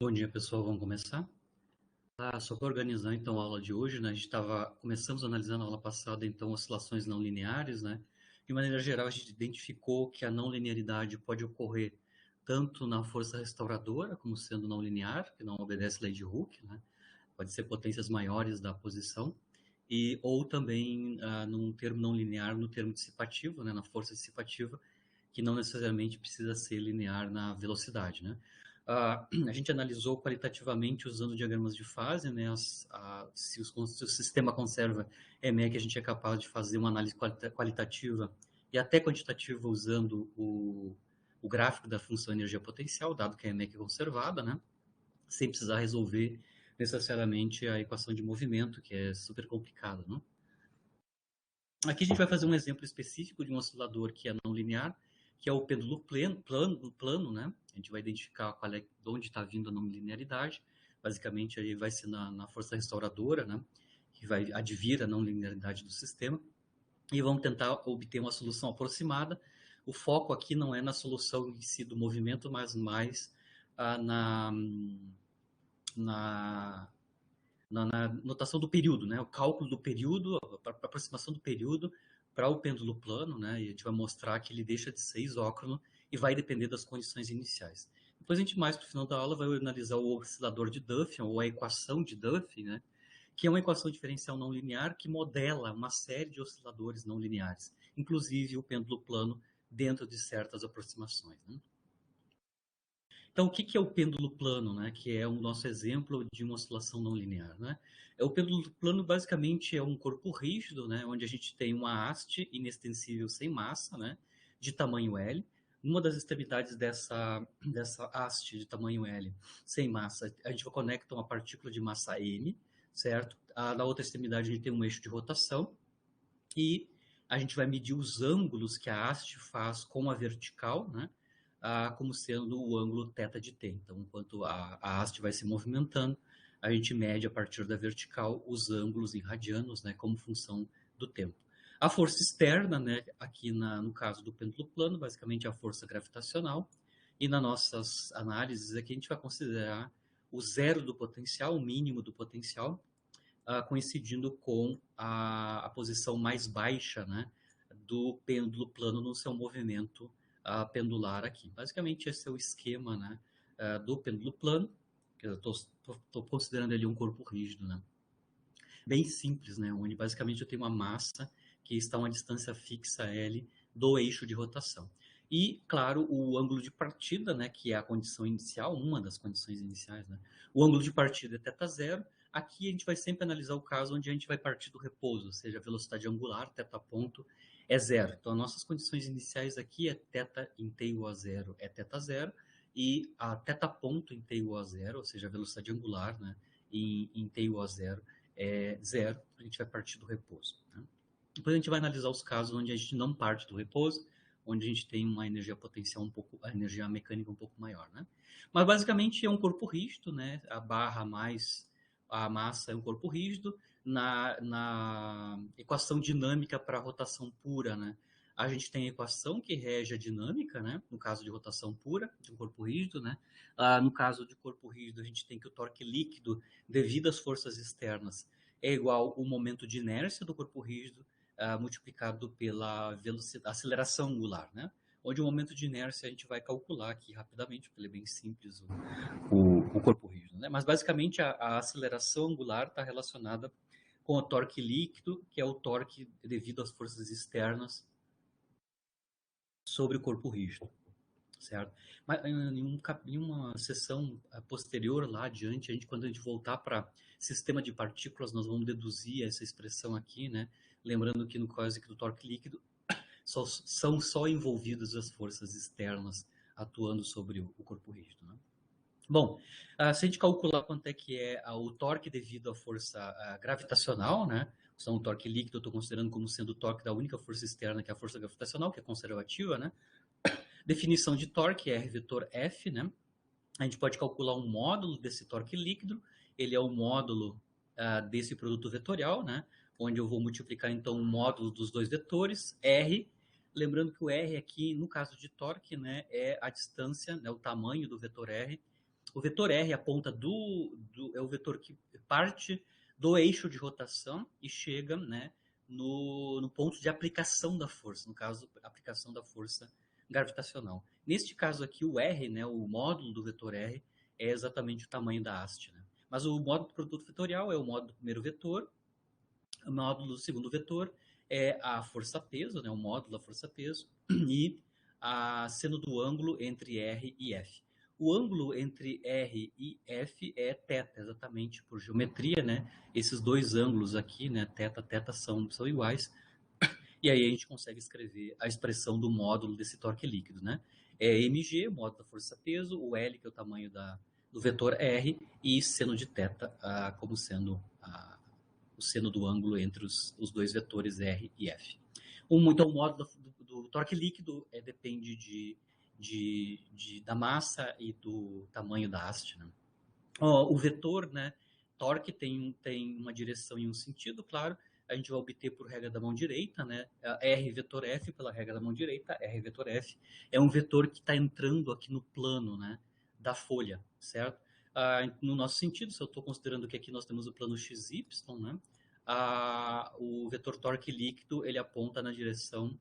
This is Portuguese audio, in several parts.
Bom dia, pessoal. Vamos começar? Só para organizar, então, a aula de hoje, né? Começamos analisando a aula passada, então, oscilações não lineares, né? De maneira geral, a gente identificou que a não linearidade pode ocorrer tanto na força restauradora, como sendo não linear, que não obedece à lei de Hooke, né? Pode ser potências maiores da posição, ou também num termo não linear, no termo dissipativo, né? Na força dissipativa, que não necessariamente precisa ser linear na velocidade, né? A gente analisou qualitativamente usando diagramas de fase, né? Se o sistema conserva EMEC, a gente é capaz de fazer uma análise qualitativa e até quantitativa usando o gráfico da função energia potencial, dado que a EMEC é conservada, né? Sem precisar resolver necessariamente a equação de movimento, que é super complicada, né? Aqui a gente vai fazer um exemplo específico de um oscilador que é não linear, que é o pêndulo plano, né? A gente vai identificar de onde está vindo a não linearidade. Basicamente, aí vai ser na força restauradora, né? Que vai advir a não linearidade do sistema. E vamos tentar obter uma solução aproximada. O foco aqui não é na solução em si do movimento, mas mais na notação do período, né? O cálculo do período, a aproximação do período para o pêndulo plano, né? E a gente vai mostrar que ele deixa de ser isócrono e vai depender das condições iniciais. Depois a gente, mais para o final da aula, vai analisar o oscilador de Duff, ou a equação de Duff, né? Que é uma equação diferencial não linear que modela uma série de osciladores não lineares, inclusive o pêndulo plano, dentro de certas aproximações, né? Então, o que é o pêndulo plano, né? Que é o nosso exemplo de uma oscilação não linear, né? O pêndulo plano, basicamente, é um corpo rígido, né? Onde a gente tem uma haste inextensível sem massa, né? De tamanho L. Numa das extremidades dessa haste de tamanho L, sem massa, a gente conecta uma partícula de massa M, certo? Na outra extremidade, a gente tem um eixo de rotação. E a gente vai medir os ângulos que a haste faz com a vertical, né? Como sendo o ângulo θ de t. Então, enquanto a haste vai se movimentando, a gente mede a partir da vertical os ângulos em radianos, né, como função do tempo. A força externa, né, aqui no caso do pêndulo plano, basicamente é a força gravitacional. E nas nossas análises aqui a gente vai considerar o zero do potencial, o mínimo do potencial, coincidindo com a posição mais baixa, né, do pêndulo plano no seu movimento pendular aqui. Basicamente, esse é o esquema, né, do pêndulo plano, que eu estou considerando ele um corpo rígido, né? Bem simples, né, onde basicamente eu tenho uma massa que está a uma distância fixa L do eixo de rotação. E, claro, o ângulo de partida, né, que é a condição inicial, uma das condições iniciais, né? O ângulo de partida é θ0. Aqui a gente vai sempre analisar o caso onde a gente vai partir do repouso, ou seja, a velocidade angular, θ ponto, é zero. Então, as nossas condições iniciais aqui é θ em t igual a zero é θ0, e a θ ponto em t igual a zero, ou seja, a velocidade angular, né, em t igual a zero, é zero. A gente vai partir do repouso, né? Depois a gente vai analisar os casos onde a gente não parte do repouso, onde a gente tem uma energia potencial a energia mecânica um pouco maior, né? Mas basicamente é um corpo rígido, né? A barra mais a massa é um corpo rígido. Na equação dinâmica para rotação pura, né? A gente tem a equação que rege a dinâmica, né? No caso de rotação pura, de um corpo rígido, né? No caso de corpo rígido, a gente tem que o torque líquido, devido às forças externas, é igual ao momento de inércia do corpo rígido, multiplicado pela aceleração angular, né? Onde o momento de inércia a gente vai calcular aqui rapidamente, porque ele é bem simples, o corpo rígido, né? Mas basicamente a aceleração angular está relacionada com o torque líquido, que é o torque devido às forças externas sobre o corpo rígido, certo? Mas em uma sessão posterior lá adiante, quando a gente voltar para sistema de partículas, nós vamos deduzir essa expressão aqui, né? Lembrando que no caso do torque líquido, são só envolvidas as forças externas atuando sobre o corpo rígido, né? Bom, se a gente calcular quanto é que é o torque devido à força gravitacional, né? Então, o torque líquido eu estou considerando como sendo o torque da única força externa, que é a força gravitacional, que é conservativa, né? Definição de torque é R vetor F, né? A gente pode calcular um módulo desse torque líquido, ele é o módulo desse produto vetorial, né? Onde eu vou multiplicar, então, o módulo dos dois vetores, R. Lembrando que o R aqui, no caso de torque, né, é a distância, né, o tamanho do vetor R, O vetor R aponta é o vetor que parte do eixo de rotação e chega, né, no ponto de aplicação da força, no caso, aplicação da força gravitacional. Neste caso aqui, o R, né, o módulo do vetor R, é exatamente o tamanho da haste. Né? Mas o módulo do produto vetorial é o módulo do primeiro vetor, o módulo do segundo vetor é a força-peso, né, o módulo da força-peso, e a seno do ângulo entre R e F. O ângulo entre R e F é θ, exatamente por geometria, né? Esses dois ângulos aqui, né, θ, são iguais. E aí a gente consegue escrever a expressão do módulo desse torque líquido, né? É mg, o módulo da força-peso, o L, que é o tamanho do vetor R, e seno de θ como sendo o seno do ângulo entre os dois vetores R e F. Então, o módulo do torque líquido depende da massa e do tamanho da haste. Né? O vetor, né, torque tem uma direção e um sentido, claro. A gente vai obter por regra da mão direita, né? R vetor F pela regra da mão direita, R vetor F é um vetor que está entrando aqui no plano, né, da folha, certo? No nosso sentido, se eu estou considerando que aqui nós temos o plano XY, né? O vetor torque líquido ele aponta na direção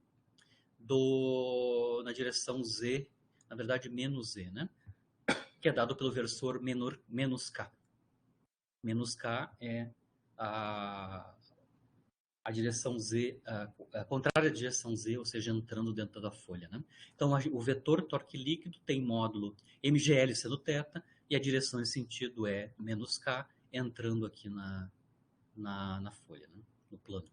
Z, na verdade menos Z, né? Que é dado pelo versor menos K. Menos K é a direção Z, a contrária à direção Z, ou seja, entrando dentro da folha. Né? Então, o vetor torque líquido tem módulo mgl seno θ, e a direção em sentido é menos K, entrando aqui na folha, né? No plano.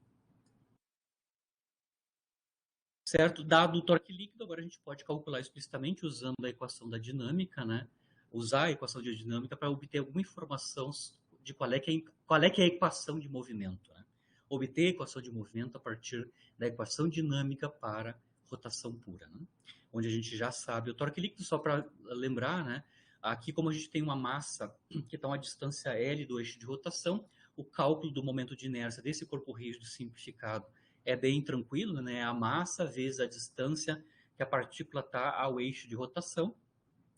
Certo? Dado o torque líquido, agora a gente pode calcular explicitamente usando a equação da dinâmica, né? Usar a equação de dinâmica para obter alguma informação de qual é que é a equação de movimento. Né? Obter a equação de movimento a partir da equação dinâmica para rotação pura. Né? Onde a gente já sabe o torque líquido, só para lembrar, né? Aqui, como a gente tem uma massa que está a uma distância L do eixo de rotação, o cálculo do momento de inércia desse corpo rígido simplificado é bem tranquilo, né? A massa vezes a distância que a partícula está ao eixo de rotação.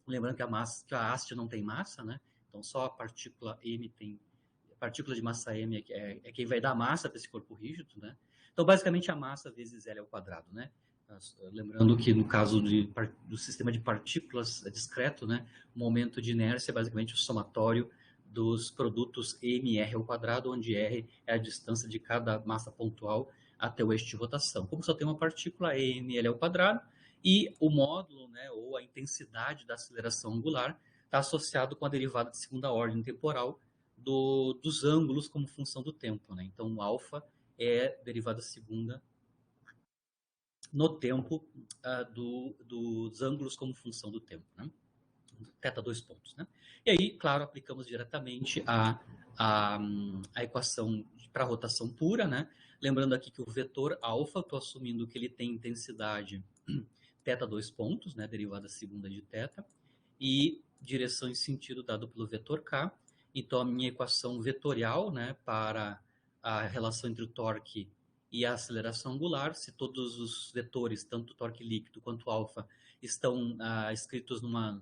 Lembrando que a haste não tem massa, né? Então só a partícula M tem. A partícula de massa M é quem vai dar massa para esse corpo rígido, né? Então basicamente a massa vezes L ao quadrado, né? Lembrando que no caso do sistema de partículas discreto, né? O momento de inércia é basicamente o somatório dos produtos M e R ao quadrado, onde R é a distância de cada massa pontual até o eixo de rotação. Como só tem uma partícula, ml ao quadrado, e o módulo, né, ou a intensidade da aceleração angular, está associado com a derivada de segunda ordem temporal dos ângulos como função do tempo. Né? Então, o alfa é derivada segunda no tempo dos ângulos como função do tempo. Né? Θ 2 pontos. Né? E aí, claro, aplicamos diretamente a equação para rotação pura, né? Lembrando aqui que o vetor alfa, estou assumindo que ele tem intensidade θ 2 pontos, né? Derivada segunda de θ, e direção e sentido dado pelo vetor k. Então, a minha equação vetorial, né, para a relação entre o torque e a aceleração angular, se todos os vetores, tanto o torque líquido quanto o alfa, estão escritos numa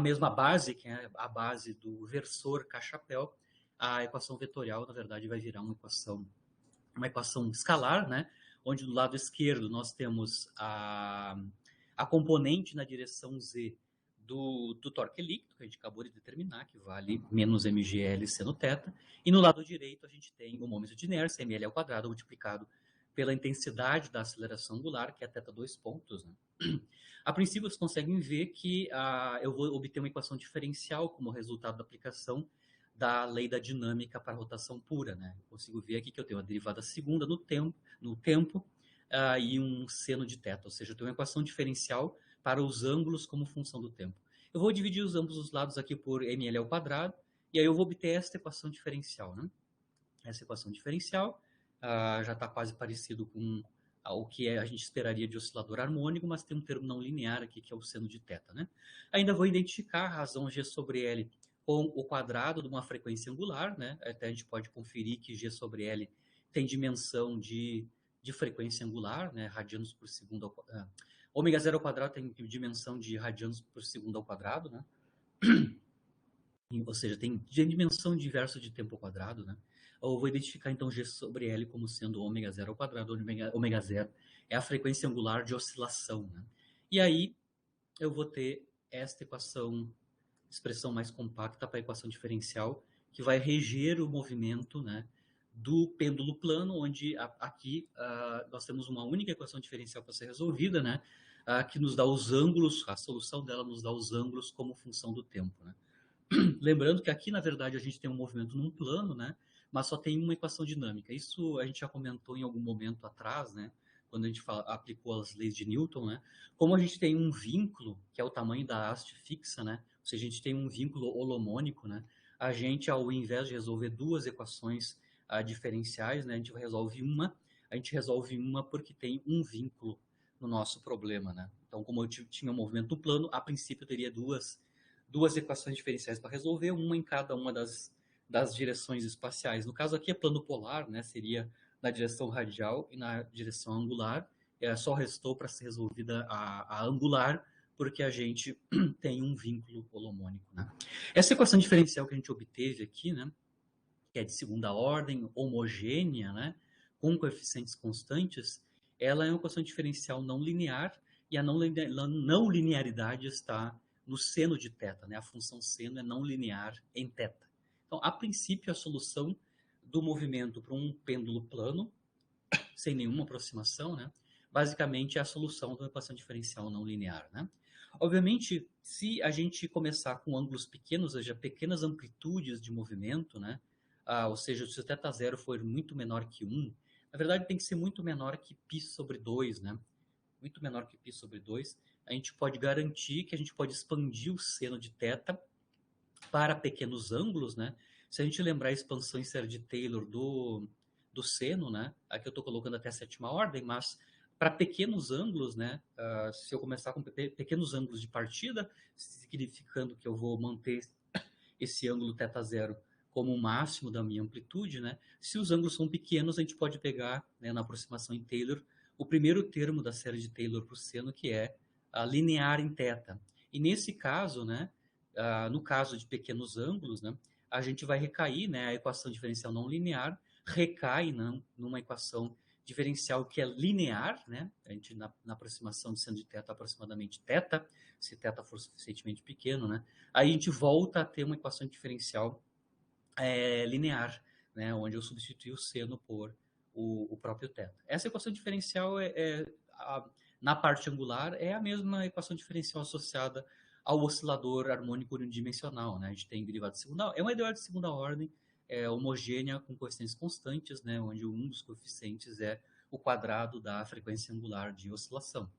mesma base, que é a base do versor K-chapéu, a equação vetorial, na verdade, vai virar uma equação escalar, né? Onde do lado esquerdo nós temos a componente na direção Z do torque líquido, que a gente acabou de determinar, que vale menos mgl seno θ, e no lado direito a gente tem o momento de inércia, ml ao quadrado, multiplicado pela intensidade da aceleração angular, que é θ 2 pontos. Né? A princípio, vocês conseguem ver que eu vou obter uma equação diferencial como resultado da aplicação da lei da dinâmica para a rotação pura. Né? Eu consigo ver aqui que eu tenho a derivada segunda no tempo e um seno de θ, ou seja, eu tenho uma equação diferencial para os ângulos como função do tempo. Eu vou dividir ambos os lados aqui por ml ao quadrado, e aí eu vou obter esta equação diferencial. Né? Essa equação diferencial já está quase parecido com o que a gente esperaria de oscilador harmônico, mas tem um termo não linear aqui, que é o seno de θ. Né? Ainda vou identificar a razão G sobre L com o quadrado de uma frequência angular. Né? Até a gente pode conferir que G sobre L tem dimensão de frequência angular, né? Radianos por segundo ômega zero ao quadrado tem dimensão de radianos por segundo ao quadrado, né? ou seja, tem dimensão diversa de tempo ao quadrado, né? Eu vou identificar então G sobre L como sendo ômega zero ao quadrado, onde ômega zero é a frequência angular de oscilação, né? E aí eu vou ter esta equação, expressão mais compacta para a equação diferencial, que vai reger o movimento, né, do pêndulo plano, onde aqui nós temos uma única equação diferencial para ser resolvida, né, que nos dá os ângulos, a solução dela nos dá os ângulos como função do tempo, né? Lembrando que aqui, na verdade, a gente tem um movimento num plano, né? Mas só tem uma equação dinâmica. Isso a gente já comentou em algum momento atrás, né? Quando a gente aplicou as leis de Newton, né? Como a gente tem um vínculo, que é o tamanho da haste fixa, né? Ou seja, a gente tem um vínculo holomônico, né? A gente, ao invés de resolver duas equações diferenciais, né? A gente resolve uma porque tem um vínculo no nosso problema, né? Então, como eu tinha um movimento no plano, a princípio eu teria duas equações diferenciais para resolver, uma em cada uma das direções espaciais. No caso aqui é plano polar, né? Seria na direção radial e na direção angular. Só restou para ser resolvida a angular, porque a gente tem um vínculo holomônico, né? Essa equação diferencial que a gente obteve aqui, né? Que é de segunda ordem, homogênea, né? Com coeficientes constantes, ela é uma equação diferencial não linear, e a não linearidade está no seno de θ, né? A função seno é não linear em θ. Então, a princípio, a solução do movimento para um pêndulo plano, sem nenhuma aproximação, né? Basicamente é a solução de uma equação diferencial não linear, né? Obviamente, se a gente começar com ângulos pequenos, ou seja, pequenas amplitudes de movimento, né? Ou seja, se o θ0 for muito menor que 1, na verdade tem que ser muito menor que π sobre 2, né? Muito menor que π sobre 2, a gente pode garantir que a gente pode expandir o seno de θ para pequenos ângulos, né? Se a gente lembrar a expansão em série de Taylor do seno, né? Aqui eu estou colocando até a sétima ordem, mas para pequenos ângulos, né? Se eu começar com pequenos ângulos de partida, significando que eu vou manter esse ângulo θ0 como o máximo da minha amplitude, né? Se os ângulos são pequenos, a gente pode pegar, né, na aproximação em Taylor, o primeiro termo da série de Taylor para o seno, que é a linear em θ. E nesse caso, né, no caso de pequenos ângulos, né, a gente vai recair, né, a equação diferencial não linear recai, né, numa equação diferencial que é linear, né? A gente na aproximação de seno de θ aproximadamente θ, se θ for suficientemente pequeno, né? Aí a gente volta a ter uma equação diferencial linear, né? Onde eu substituo o seno por o próprio θ. Essa equação diferencial na parte angular é a mesma equação diferencial associada ao oscilador harmônico unidimensional, né? A gente tem derivada de segunda, é uma derivada de segunda ordem, homogênea com coeficientes constantes, né? Onde um dos coeficientes é o quadrado da frequência angular de oscilação.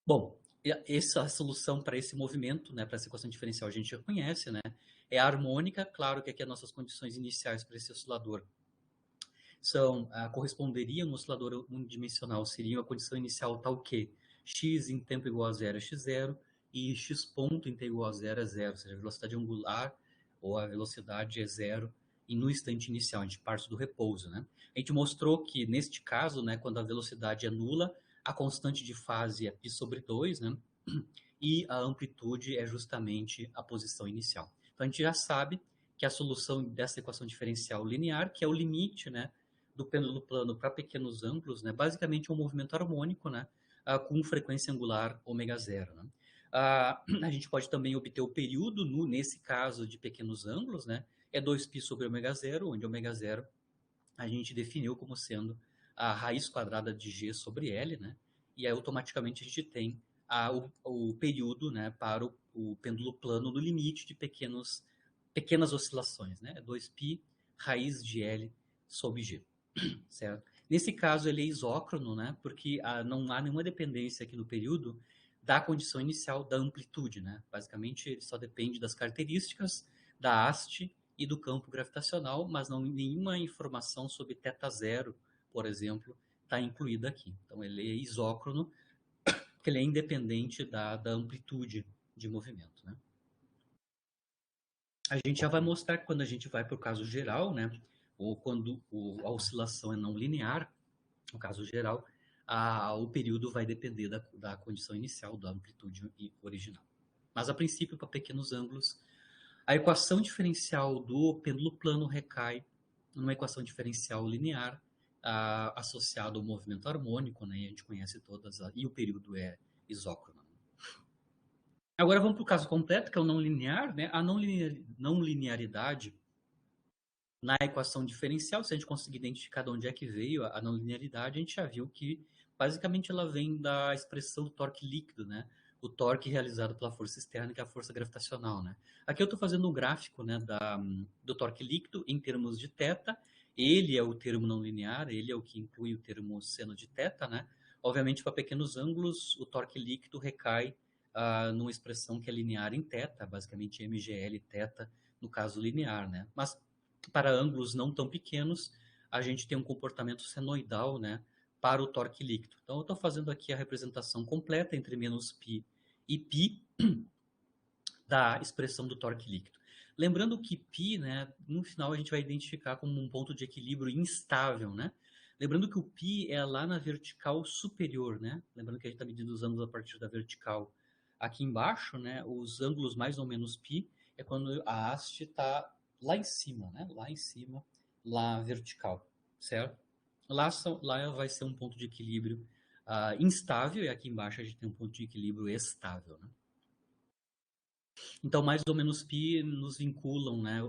Bom, essa solução para esse movimento, né, para essa equação diferencial, a gente já conhece, né? É harmônica, claro que aqui as nossas condições iniciais para esse oscilador corresponderiam no oscilador unidimensional, seria a condição inicial tal que x em tempo igual a zero é x0 e x ponto em tempo igual a zero é zero, ou seja, a velocidade angular ou a velocidade é zero e no instante inicial, a gente parte do repouso, né? A gente mostrou que neste caso, né, quando a velocidade é nula, a constante de fase é π sobre 2, né? E a amplitude é justamente a posição inicial. Então a gente já sabe que a solução dessa equação diferencial linear, que é o limite, né, do pêndulo plano para pequenos ângulos, né, basicamente é um movimento harmônico, né, com frequência angular ômega zero, né? A gente pode também obter o período, nesse caso de pequenos ângulos, né, é 2π sobre ômega zero, onde ômega zero a gente definiu como sendo a raiz quadrada de g sobre L, né? E aí automaticamente a gente tem o período, né, para o pêndulo plano no limite de pequenas oscilações, né? 2π raiz de L sobre g, certo? Nesse caso ele é isócrono, né? Porque não há nenhuma dependência aqui no período da condição inicial da amplitude, né? Basicamente ele só depende das características da haste e do campo gravitacional, mas não nenhuma informação sobre θ0, por exemplo, está incluída aqui. Então ele é isócrono, porque ele é independente da amplitude de movimento, né? A gente já vai mostrar que quando a gente vai para o caso geral, né, ou quando a oscilação é não linear, no caso geral, o período vai depender da condição inicial, da amplitude original. Mas, a princípio, para pequenos ângulos, a equação diferencial do pêndulo plano recai numa equação diferencial linear associada ao movimento harmônico, né? E a gente conhece todas, e o período é isócrono. Agora vamos para o caso completo, que é o não linear, né? A não linearidade na equação diferencial, se a gente conseguir identificar de onde é que veio a não linearidade, a gente já viu que basicamente ela vem da expressão do torque líquido, né? O torque realizado pela força externa, que é a força gravitacional, né? Aqui eu estou fazendo um gráfico, né, do torque líquido em termos de θ. Ele é o termo não linear, ele é o que inclui o termo seno de θ, né? Obviamente, para pequenos ângulos, o torque líquido recai numa expressão que é linear em θ, basicamente mgl θ, no caso linear, né? Mas para ângulos não tão pequenos, a gente tem um comportamento senoidal, né, para o torque líquido. Então, eu estou fazendo aqui a representação completa entre menos π e π da expressão do torque líquido. Lembrando que π, né, no final a gente vai identificar como um ponto de equilíbrio instável, né? Lembrando que o π é lá na vertical superior, né? Lembrando que a gente está medindo os ângulos a partir da vertical aqui embaixo, né? Os ângulos mais ou menos π é quando a haste está lá em cima, né? Lá em cima, lá vertical, certo? Lá vai ser um ponto de equilíbrio instável, e aqui embaixo a gente tem um ponto de equilíbrio estável, né? Então, mais ou menos π nos vinculam, né,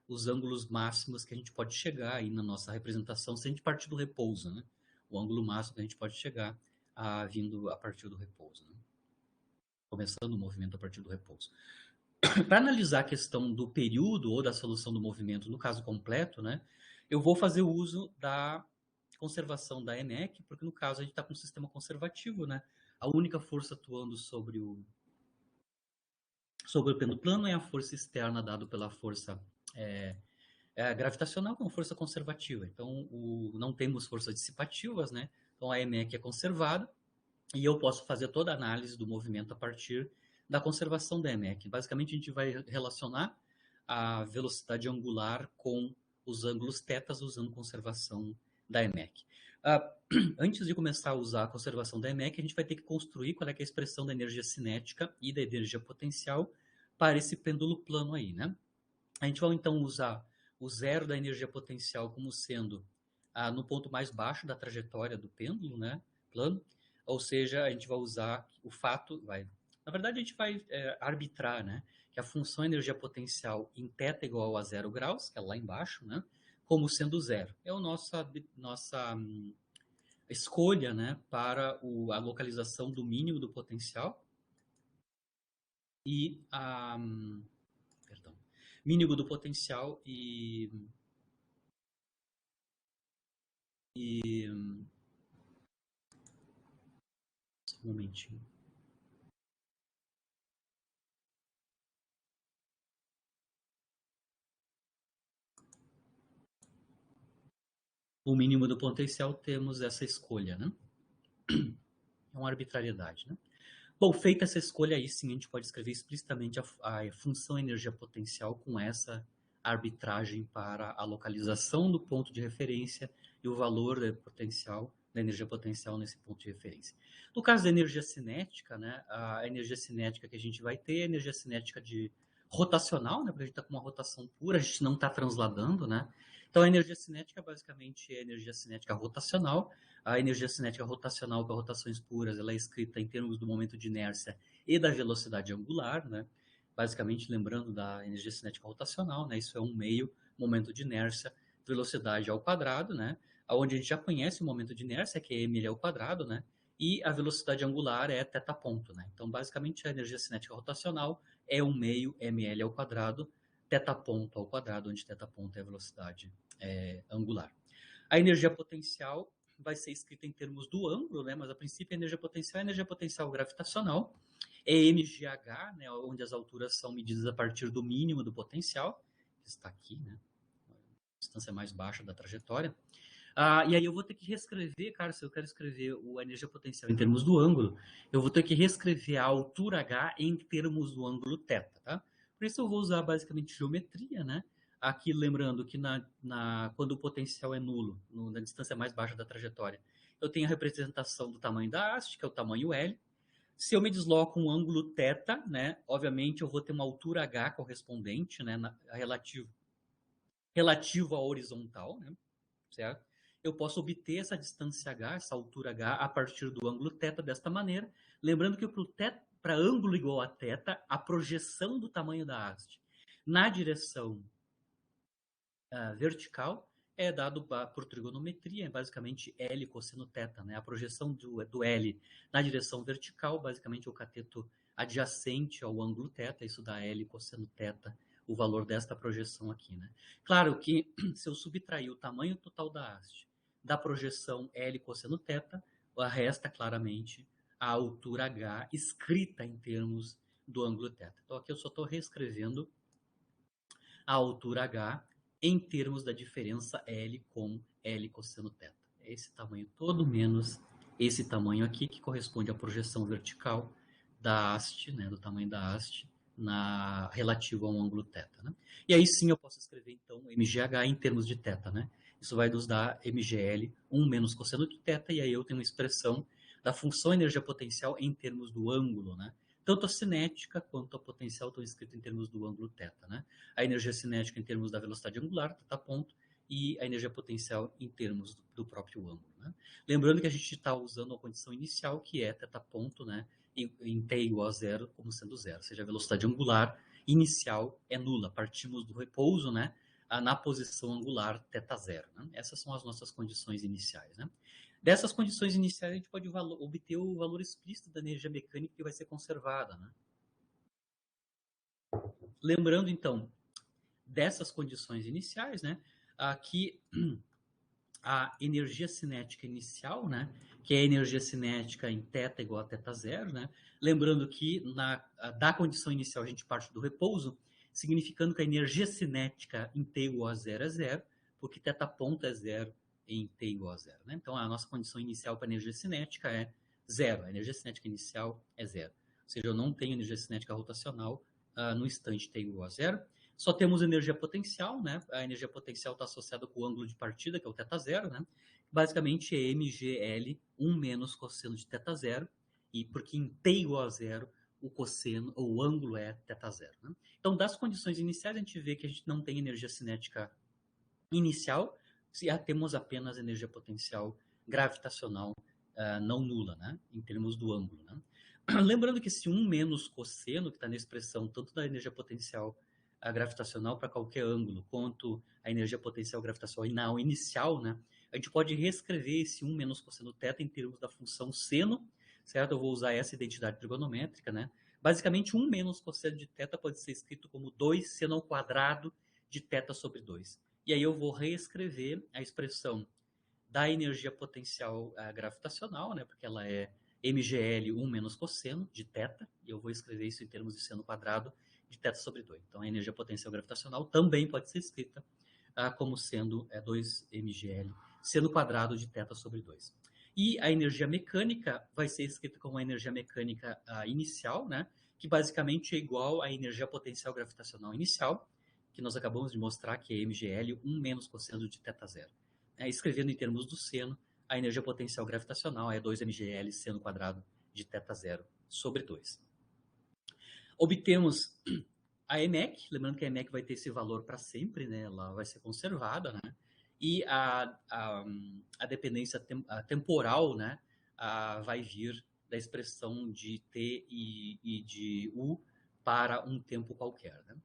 os ângulos máximos que a gente pode chegar aí na nossa representação, se a gente partir do repouso, né? O ângulo máximo que a gente pode chegar vindo a partir do repouso, né? Começando o movimento a partir do repouso. Para analisar a questão do período ou da solução do movimento, no caso completo, né, eu vou fazer uso da conservação da EMEC, porque no caso a gente está com um sistema conservativo, né? A única força atuando sobre o pêndulo plano é a força externa dada pela força gravitacional, que é uma força conservativa. Então, não temos forças dissipativas, né? Então, a EMEC é conservada e eu posso fazer toda a análise do movimento a partir da conservação da EMEC. Basicamente, a gente vai relacionar a velocidade angular com os ângulos tetas usando conservação da EMEC. Antes de começar a usar a conservação da EMEC, a gente vai ter que construir qual é, que é a expressão da energia cinética e da energia potencial para esse pêndulo plano aí, né? A gente vai então usar o zero da energia potencial como sendo no ponto mais baixo da trajetória do pêndulo, né, plano, ou seja, a gente vai usar o fato, na verdade a gente vai arbitrar, né, que a função energia potencial em θ igual a 0 graus, que é lá embaixo, né, como sendo zero. É a nossa escolha, né, para a localização do mínimo do potencial e mínimo do potencial só um momentinho. O mínimo do potencial, temos essa escolha, né? É uma arbitrariedade, né? Bom, feita essa escolha aí, sim, a gente pode escrever explicitamente a função energia potencial com essa arbitragem para a localização do ponto de referência e o valor da energia potencial nesse ponto de referência. No caso da energia cinética, né, a energia cinética que a gente vai ter é a energia cinética rotacional, né, porque a gente está com uma rotação pura, a gente não está transladando, né? Então, a energia cinética basicamente é a energia cinética rotacional. A energia cinética rotacional para rotações puras, ela é escrita em termos do momento de inércia e da velocidade angular, né? Basicamente, lembrando da energia cinética rotacional, né? Isso é um meio momento de inércia, velocidade ao quadrado, né? Onde a gente já conhece o momento de inércia, que é ml ao quadrado, né? E a velocidade angular é θ ponto, né? Então, basicamente, a energia cinética rotacional é um meio ml ao quadrado, θ ponto ao quadrado, onde θ ponto é a velocidade angular. A energia potencial vai ser escrita em termos do ângulo, né? Mas a princípio a energia potencial gravitacional, é mgh, né? Onde as alturas são medidas a partir do mínimo do potencial, que está aqui, né? A distância mais baixa da trajetória. E aí eu vou ter que reescrever, cara, se eu quero escrever a energia potencial em termos do ângulo, eu vou ter que reescrever a altura h em termos do ângulo θ, tá? Por isso eu vou usar basicamente geometria, né? Aqui lembrando que quando o potencial é nulo, na distância mais baixa da trajetória, eu tenho a representação do tamanho da haste, que é o tamanho L. Se eu me desloco um ângulo θ, né, obviamente eu vou ter uma altura H correspondente, né, relativo à horizontal, né, certo? Eu posso obter essa distância H, essa altura H, a partir do ângulo θ desta maneira. Lembrando que para ângulo igual a θ, a projeção do tamanho da haste na direção vertical é dado por trigonometria, é basicamente L cosseno θ, né? A projeção do L na direção vertical, basicamente é o cateto adjacente ao ângulo θ, isso dá L cosseno θ, o valor desta projeção aqui, né? Claro que se eu subtrair o tamanho total da haste da projeção L cosseno θ, resta claramente a altura H escrita em termos do ângulo θ. Então aqui eu só estou reescrevendo a altura H em termos da diferença L com L cosseno θ. É esse tamanho todo menos esse tamanho aqui, que corresponde à projeção vertical da haste, né, do tamanho da haste, relativo a um ângulo θ. Né? E aí sim eu posso escrever, então, mgh em termos de θ. Né? Isso vai nos dar mgl 1 menos cosseno de θ, e aí eu tenho uma expressão da função energia potencial em termos do ângulo, né? Tanto a cinética quanto a potencial estão escritos em termos do ângulo θ. Né? A energia cinética em termos da velocidade angular, θ ponto, e a energia potencial em termos do próprio ângulo. Né? Lembrando que a gente está usando a condição inicial, que é θ ponto, né, em t igual a zero, como sendo zero. Ou seja, a velocidade angular inicial é nula. Partimos do repouso, né, na posição angular θ0. Né? Essas são as nossas condições iniciais. Né? Dessas condições iniciais, a gente pode obter o valor explícito da energia mecânica que vai ser conservada. Né? Lembrando, então, dessas condições iniciais, né, aqui a energia cinética inicial, né, que é a energia cinética em θ igual a θ0, né, lembrando que da condição inicial a gente parte do repouso, significando que a energia cinética em t igual a zero é zero, porque θ ponto é zero em t igual a zero. Né? Então, a nossa condição inicial para a energia cinética é zero. A energia cinética inicial é zero. Ou seja, eu não tenho energia cinética rotacional no instante t igual a zero. Só temos energia potencial, né? A energia potencial está associada com o ângulo de partida, que é o θ0, né? Basicamente é mgl 1 menos cosseno de θ0, e porque em t igual a zero, o cosseno, ou o ângulo é θ0. Né? Então, das condições iniciais, a gente vê que a gente não tem energia cinética inicial, se temos apenas energia potencial gravitacional não nula, né? Em termos do ângulo. Né? Lembrando que esse 1 menos cosseno, que está na expressão tanto da energia potencial gravitacional para qualquer ângulo, quanto a energia potencial gravitacional inicial, né? A gente pode reescrever esse 1 menos cosseno θ em termos da função seno, certo? Eu vou usar essa identidade trigonométrica, né? Basicamente, 1 menos cosseno de θ pode ser escrito como 2 seno ao quadrado de θ sobre 2. E aí eu vou reescrever a expressão da energia potencial gravitacional, né? Porque ela é mgl 1 menos cosseno de θ, e eu vou escrever isso em termos de seno quadrado de θ sobre 2. Então, a energia potencial gravitacional também pode ser escrita como sendo 2 mgl seno quadrado de θ sobre 2. E a energia mecânica vai ser escrita como a energia mecânica inicial, né? Que basicamente é igual à energia potencial gravitacional inicial, que nós acabamos de mostrar que é mgl 1 menos cosseno de θ0. Escrevendo em termos do seno, a energia potencial gravitacional é 2 mgl seno quadrado de θ0 sobre 2. Obtemos a EMEC, lembrando que a EMEC vai ter esse valor para sempre, né? Ela vai ser conservada, né? E a dependência temporal, né? Vai vir da expressão de T e de U para um tempo qualquer, né?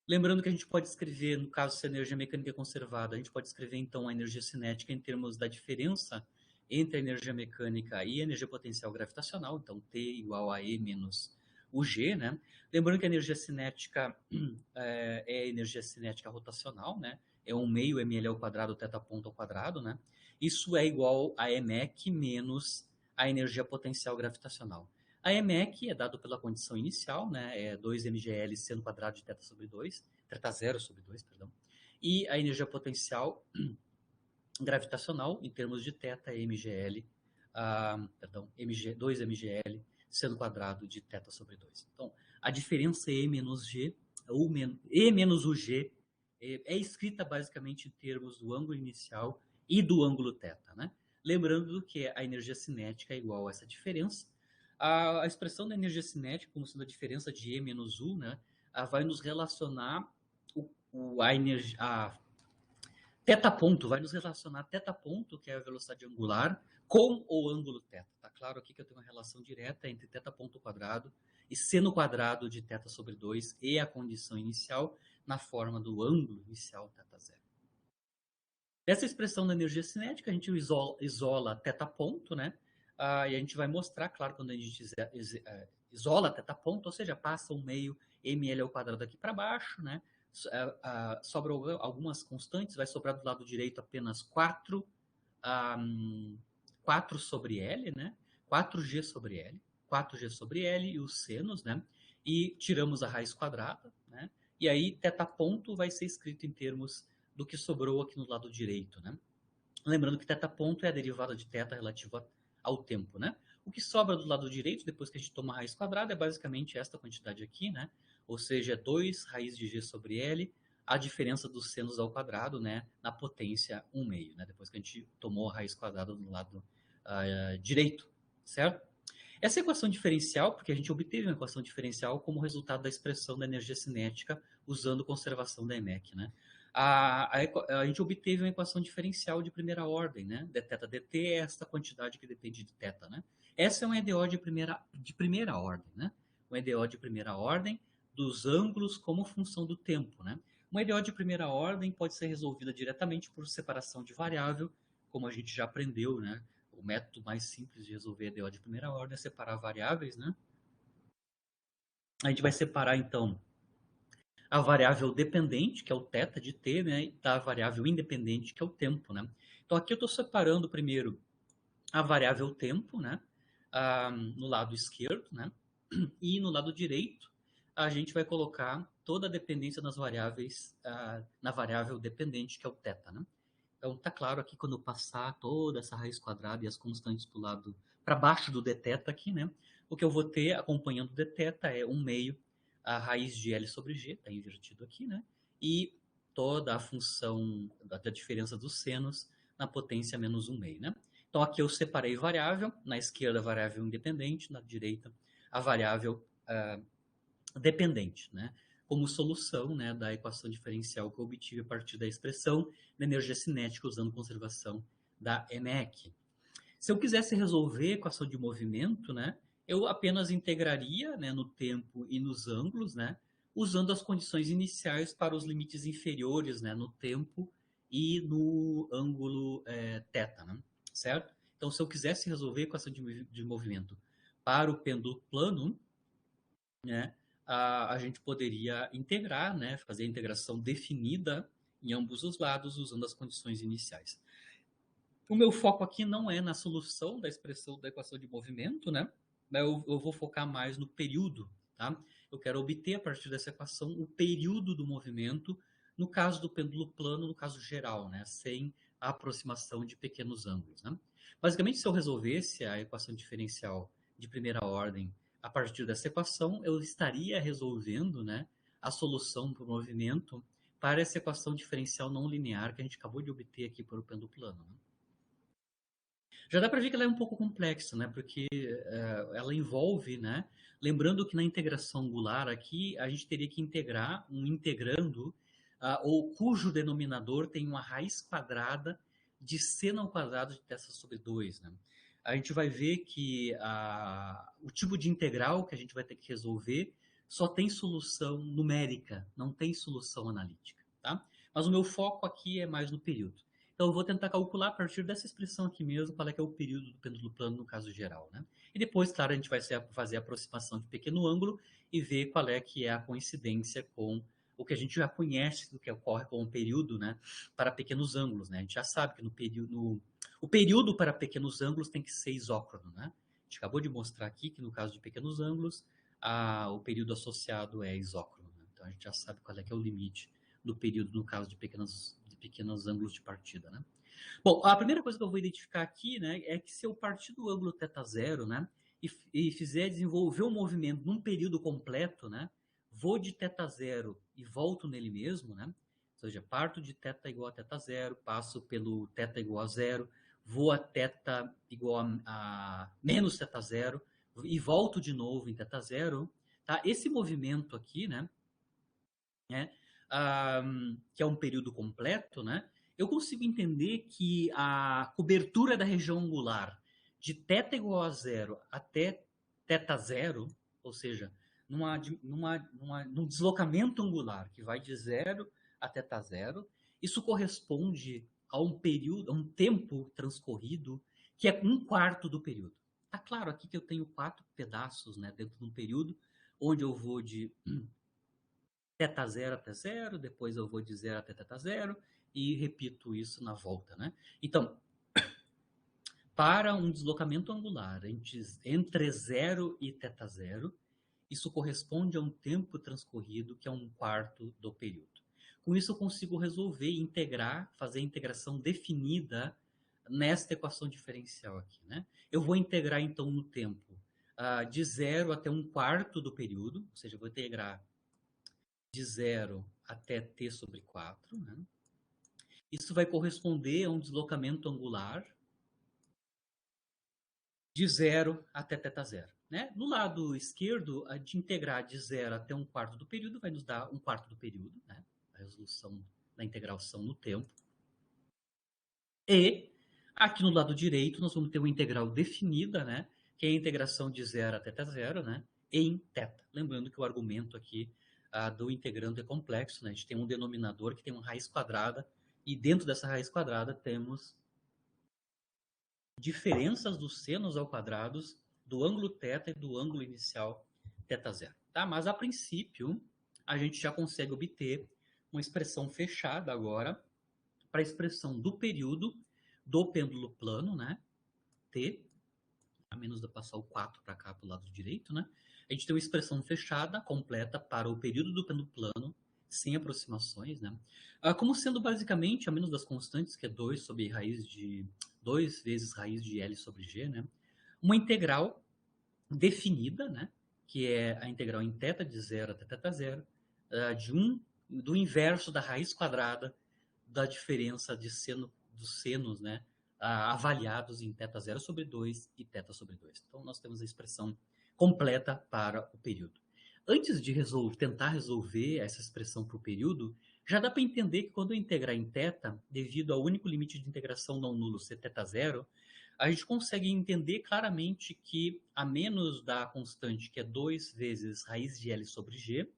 Lembrando que a gente pode escrever, no caso se a energia mecânica é conservada, a gente pode escrever então a energia cinética em termos da diferença entre a energia mecânica e a energia potencial gravitacional, então T igual a E menos UG, né? Lembrando que a energia cinética é a energia cinética rotacional, né? É 1 meio ml ao quadrado θ ponto ao quadrado, né? Isso é igual a EMEC menos a energia potencial gravitacional. A EMEC é dado pela condição inicial, né? É 2 mgl seno quadrado de θ sobre 2, θ0 sobre 2, perdão. E a energia potencial gravitacional, em termos de θ, é mgl, 2 mgl seno quadrado de θ sobre 2. Então, a diferença E menos G, ou E menos UG, é escrita basicamente em termos do ângulo inicial e do ângulo θ, né? Lembrando que a energia cinética é igual a essa diferença. A expressão da energia cinética, como sendo a diferença de E menos U, né, vai nos relacionar a energia, teta ponto, vai nos relacionar teta ponto, que é a velocidade angular, com o ângulo teta. Tá claro aqui que eu tenho uma relação direta entre teta ponto quadrado e seno quadrado de teta sobre 2 e a condição inicial na forma do ângulo inicial teta zero. Dessa expressão da energia cinética, a gente isola teta ponto, né? E a gente vai mostrar, claro, quando a gente isola teta ponto, ou seja, passa um meio ml ao quadrado aqui para baixo, né? Sobra algumas constantes, vai sobrar do lado direito apenas 4 sobre L, né? 4G sobre L, 4G sobre L e os senos, né? E tiramos a raiz quadrada, né? E aí, teta ponto vai ser escrito em termos do que sobrou aqui no lado direito, né? Lembrando que teta ponto é a derivada de teta relativa ao tempo, né? O que sobra do lado direito, depois que a gente toma a raiz quadrada, é basicamente esta quantidade aqui, né? Ou seja, 2 raiz de g sobre L, a diferença dos senos ao quadrado, né? Na potência 1 meio, né? Depois que a gente tomou a raiz quadrada do lado direito, certo? Essa equação diferencial, porque a gente obteve uma equação diferencial como resultado da expressão da energia cinética usando conservação da EMEC, né? A gente obteve uma equação diferencial de primeira ordem, né? Dθ dt é esta quantidade que depende de θ, né? Essa é um EDO de primeira ordem, né? Um EDO de primeira ordem dos ângulos como função do tempo, né? Uma EDO de primeira ordem pode ser resolvida diretamente por separação de variável, como a gente já aprendeu, né? O método mais simples de resolver EDO de primeira ordem é separar variáveis, né? A gente vai separar, então, a variável dependente, que é o θ de t, né, da variável independente, que é o tempo, né? Então aqui eu estou separando primeiro a variável tempo, né, no lado esquerdo, né, e no lado direito a gente vai colocar toda a dependência das variáveis na variável dependente, que é o θ, né? Então tá claro aqui quando eu passar toda essa raiz quadrada e as constantes para o lado para baixo do dθ aqui, né? O que eu vou ter acompanhando o dθ é 1 meio a raiz de L sobre G, está invertido aqui, né? E toda a função da diferença dos senos na potência menos 1 meio, né? Então aqui eu separei variável, na esquerda a variável independente, na direita a variável dependente, né? Como solução, né, da equação diferencial que eu obtive a partir da expressão da energia cinética usando conservação da EMEC. Se eu quisesse resolver a equação de movimento, né, eu apenas integraria, né, no tempo e nos ângulos, né, usando as condições iniciais para os limites inferiores, né, no tempo e no ângulo θ, né, certo? Então, se eu quisesse resolver a equação de movimento para o pêndulo plano, né, a gente poderia integrar, né, fazer a integração definida em ambos os lados usando as condições iniciais. O meu foco aqui não é na solução da expressão da equação de movimento, né? Eu vou focar mais no período, tá? Eu quero obter a partir dessa equação o período do movimento, no caso do pêndulo plano, no caso geral, né? Sem a aproximação de pequenos ângulos, né? Basicamente, se eu resolvesse a equação diferencial de primeira ordem a partir dessa equação, eu estaria resolvendo, né, a solução para o movimento para essa equação diferencial não linear que a gente acabou de obter aqui para o pêndulo plano, né? Já dá para ver que ela é um pouco complexa, né? Porque ela envolve, né? Lembrando que na integração angular aqui a gente teria que integrar um integrando ou cujo denominador tem uma raiz quadrada de seno ao quadrado de θ sobre 2, né? A gente vai ver que o tipo de integral que a gente vai ter que resolver só tem solução numérica, não tem solução analítica, tá? Mas o meu foco aqui é mais no período. Então, eu vou tentar calcular a partir dessa expressão aqui mesmo qual é que é o período do pêndulo plano no caso geral, né? E depois, claro, a gente vai fazer a aproximação de pequeno ângulo e ver qual é que é a coincidência com o que a gente já conhece do que ocorre com o período, né, para pequenos ângulos, né? A gente já sabe que o período para pequenos ângulos tem que ser isócrono, né? A gente acabou de mostrar aqui que no caso de pequenos ângulos, o período associado é isócrono, né? Então, a gente já sabe qual é que é o limite do período no caso de pequenos ângulos de partida, né? Bom, a primeira coisa que eu vou identificar aqui, né, é que se eu partir do ângulo θ0, né, e fizer desenvolver um movimento num período completo, né, vou de θ0 e volto nele mesmo, né? Ou seja, parto de θ igual a θ0, passo pelo θ igual a 0, vou a θ igual a menos θ0 e volto de novo em θ0, tá? Esse movimento aqui, né, que é um período completo, né, eu consigo entender que a cobertura da região angular de θ igual a zero até θ0, ou seja, num deslocamento angular que vai de zero a θ0, isso corresponde a um período, a um tempo transcorrido que é um quarto do período. Tá claro aqui que eu tenho 4 pedaços, né, dentro de um período, onde eu vou de θ0 até zero, depois eu vou de zero até θ0 e repito isso na volta, né? Então, para um deslocamento angular entre zero e θ0, isso corresponde a um tempo transcorrido que é um quarto do período. Com isso eu consigo resolver e integrar, fazer a integração definida nesta equação diferencial aqui, né? Eu vou integrar então no tempo de zero até um quarto do período, ou seja, eu vou integrar de zero até t sobre 4, né? Isso vai corresponder a um deslocamento angular de zero até θ0. Né? No lado esquerdo, a de integrar de zero até um quarto do período vai nos dar um quarto do período, né? A resolução da integração no tempo. E aqui no lado direito nós vamos ter uma integral definida, né? Que é a integração de zero até θ0, né? Em θ. Lembrando que o argumento aqui do integrando é complexo, né? A gente tem um denominador que tem uma raiz quadrada e dentro dessa raiz quadrada temos diferenças dos senos ao quadrados do ângulo θ e do ângulo inicial θ0. Tá? Mas, a princípio, a gente já consegue obter uma expressão fechada agora para a expressão do período do pêndulo plano, né? T, a menos de passar o 4 para cá, para o lado direito, né? A gente tem uma expressão fechada, completa, para o período do pêndulo plano, sem aproximações, né? Como sendo basicamente, a menos das constantes, que é 2 sobre raiz de 2 vezes raiz de L sobre G, né? Uma integral definida, né? Que é a integral em θ de 0 até θ0, do inverso da raiz quadrada da diferença de dos senos, né? Avaliados em θ0 sobre 2 e θ sobre 2. Então, nós temos a expressão completa para o período. Antes de tentar resolver essa expressão para o período, já dá para entender que quando eu integrar em θ, devido ao único limite de integração não nulo ser θ0, a gente consegue entender claramente que, a menos da constante, que é 2 vezes raiz de L sobre G,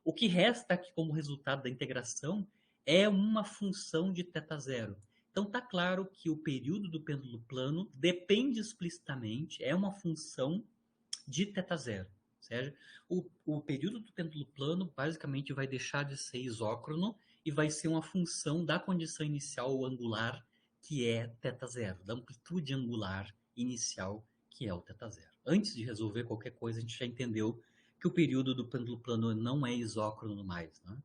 o que resta aqui como resultado da integração é uma função de θ0. Então está claro que o período do pêndulo plano depende explicitamente, é uma função de θ0. Ou seja, o período do pêndulo plano basicamente vai deixar de ser isócrono e vai ser uma função da condição inicial angular, que é θ0, da amplitude angular inicial, que é o θ0. Antes de resolver qualquer coisa, a gente já entendeu que o período do pêndulo plano não é isócrono mais, né?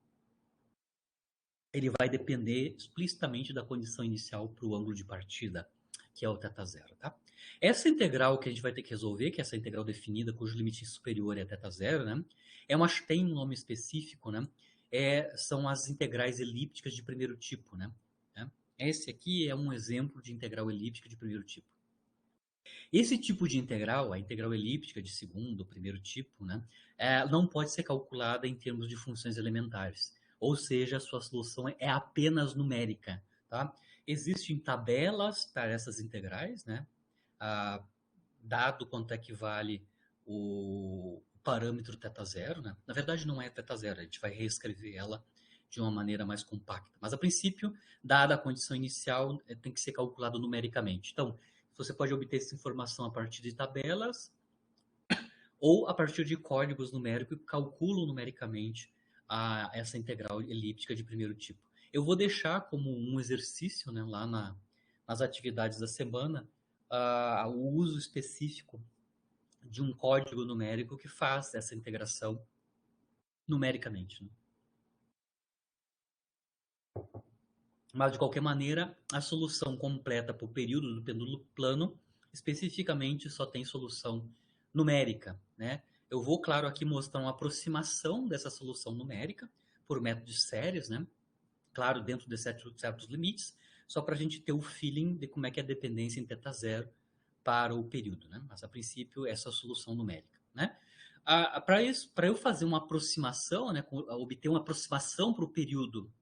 Ele vai depender explicitamente da condição inicial para o ângulo de partida, que é o θ0, tá? Essa integral que a gente vai ter que resolver, que é essa integral definida cujo limite superior é θ0, né? Tem um nome específico, né? São as integrais elípticas de primeiro tipo, né? Esse aqui é um exemplo de integral elíptica de primeiro tipo. Esse tipo de integral, a integral elíptica de segundo, primeiro tipo, né, não pode ser calculada em termos de funções elementares. Ou seja, a sua solução é apenas numérica. Tá? Existem tabelas para essas integrais, né, dado quanto é que vale o parâmetro θ0. Né? Na verdade, não é θ0, a gente vai reescrever ela de uma maneira mais compacta. Mas, a princípio, dada a condição inicial, tem que ser calculado numericamente. Então, você pode obter essa informação a partir de tabelas ou a partir de códigos numéricos que calculam numericamente essa integral elíptica de primeiro tipo. Eu vou deixar como um exercício, né, lá nas atividades da semana o uso específico de um código numérico que faz essa integração numericamente. Né? Mas, de qualquer maneira, a solução completa para o período do pêndulo plano especificamente só tem solução numérica. Né? Eu vou, claro, aqui mostrar uma aproximação dessa solução numérica por método de séries, né? Claro, dentro de certos limites, só para a gente ter o feeling de como é que é a dependência em θ0 para o período, né? Mas, a princípio, essa é a solução numérica, né? Para eu fazer uma aproximação, né, obter uma aproximação para o período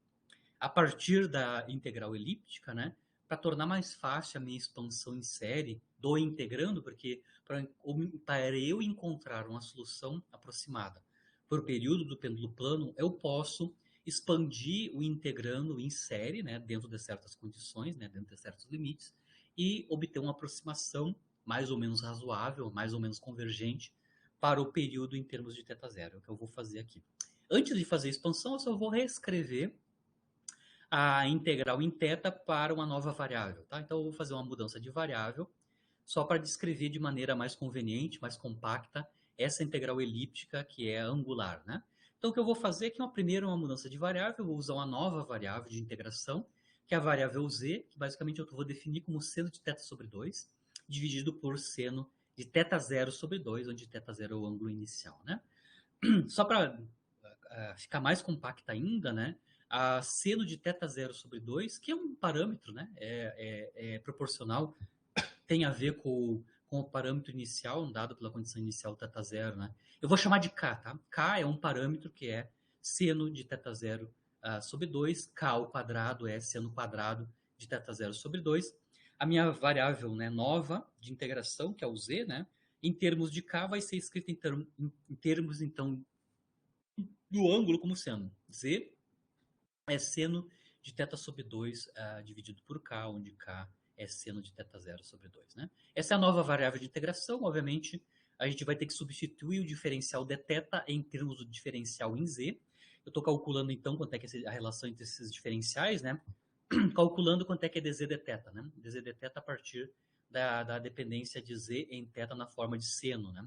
a partir da integral elíptica, né, para tornar mais fácil a minha expansão em série do integrando, porque para eu encontrar uma solução aproximada por período do pêndulo plano, eu posso expandir o integrando em série, né, dentro de certas condições, né, dentro de certos limites, e obter uma aproximação mais ou menos razoável, mais ou menos convergente para o período em termos de θ0, é o que eu vou fazer aqui. Antes de fazer a expansão, eu só vou reescrever a integral em θ para uma nova variável. Tá? Então, eu vou fazer uma mudança de variável só para descrever de maneira mais conveniente, mais compacta, essa integral elíptica que é angular. Né? Então, o que eu vou fazer é que primeiro uma mudança de variável, eu vou usar uma nova variável de integração, que é a variável z, que basicamente eu vou definir como seno de θ sobre 2, dividido por seno de θ0 sobre 2, onde θ0 é o ângulo inicial. Né? Só para ficar mais compacta ainda, né? A seno de θ0 sobre 2, que é um parâmetro, né? É proporcional, tem a ver com o parâmetro inicial, dado pela condição inicial θ0, né? Eu vou chamar de K, tá? K é um parâmetro que é seno de θ0 sobre 2, K ao quadrado é seno quadrado de θ0 sobre 2. A minha variável, né, nova de integração, que é o z, né? Em termos de K, vai ser escrita em termos, então, do ângulo como seno. Z é seno de θ sobre 2 dividido por K, onde K é seno de θ0 sobre 2. Né? Essa é a nova variável de integração. Obviamente, a gente vai ter que substituir o diferencial de θ em termos do diferencial em Z. Eu estou calculando, então, quanto é que é a relação entre esses diferenciais, né? Calculando quanto é que é dz de θ, né? dz de θ a partir da dependência de Z em θ na forma de seno, né?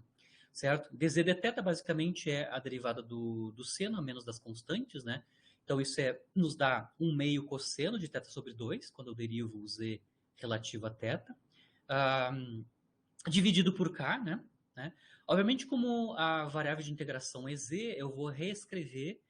Certo? dz de θ basicamente é a derivada do seno, a menos das constantes, né? Então, isso nos dá 1 meio cosseno de θ sobre 2, quando eu derivo o z relativo a θ, dividido por k, né? Obviamente, como a variável de integração é z, eu vou reescrever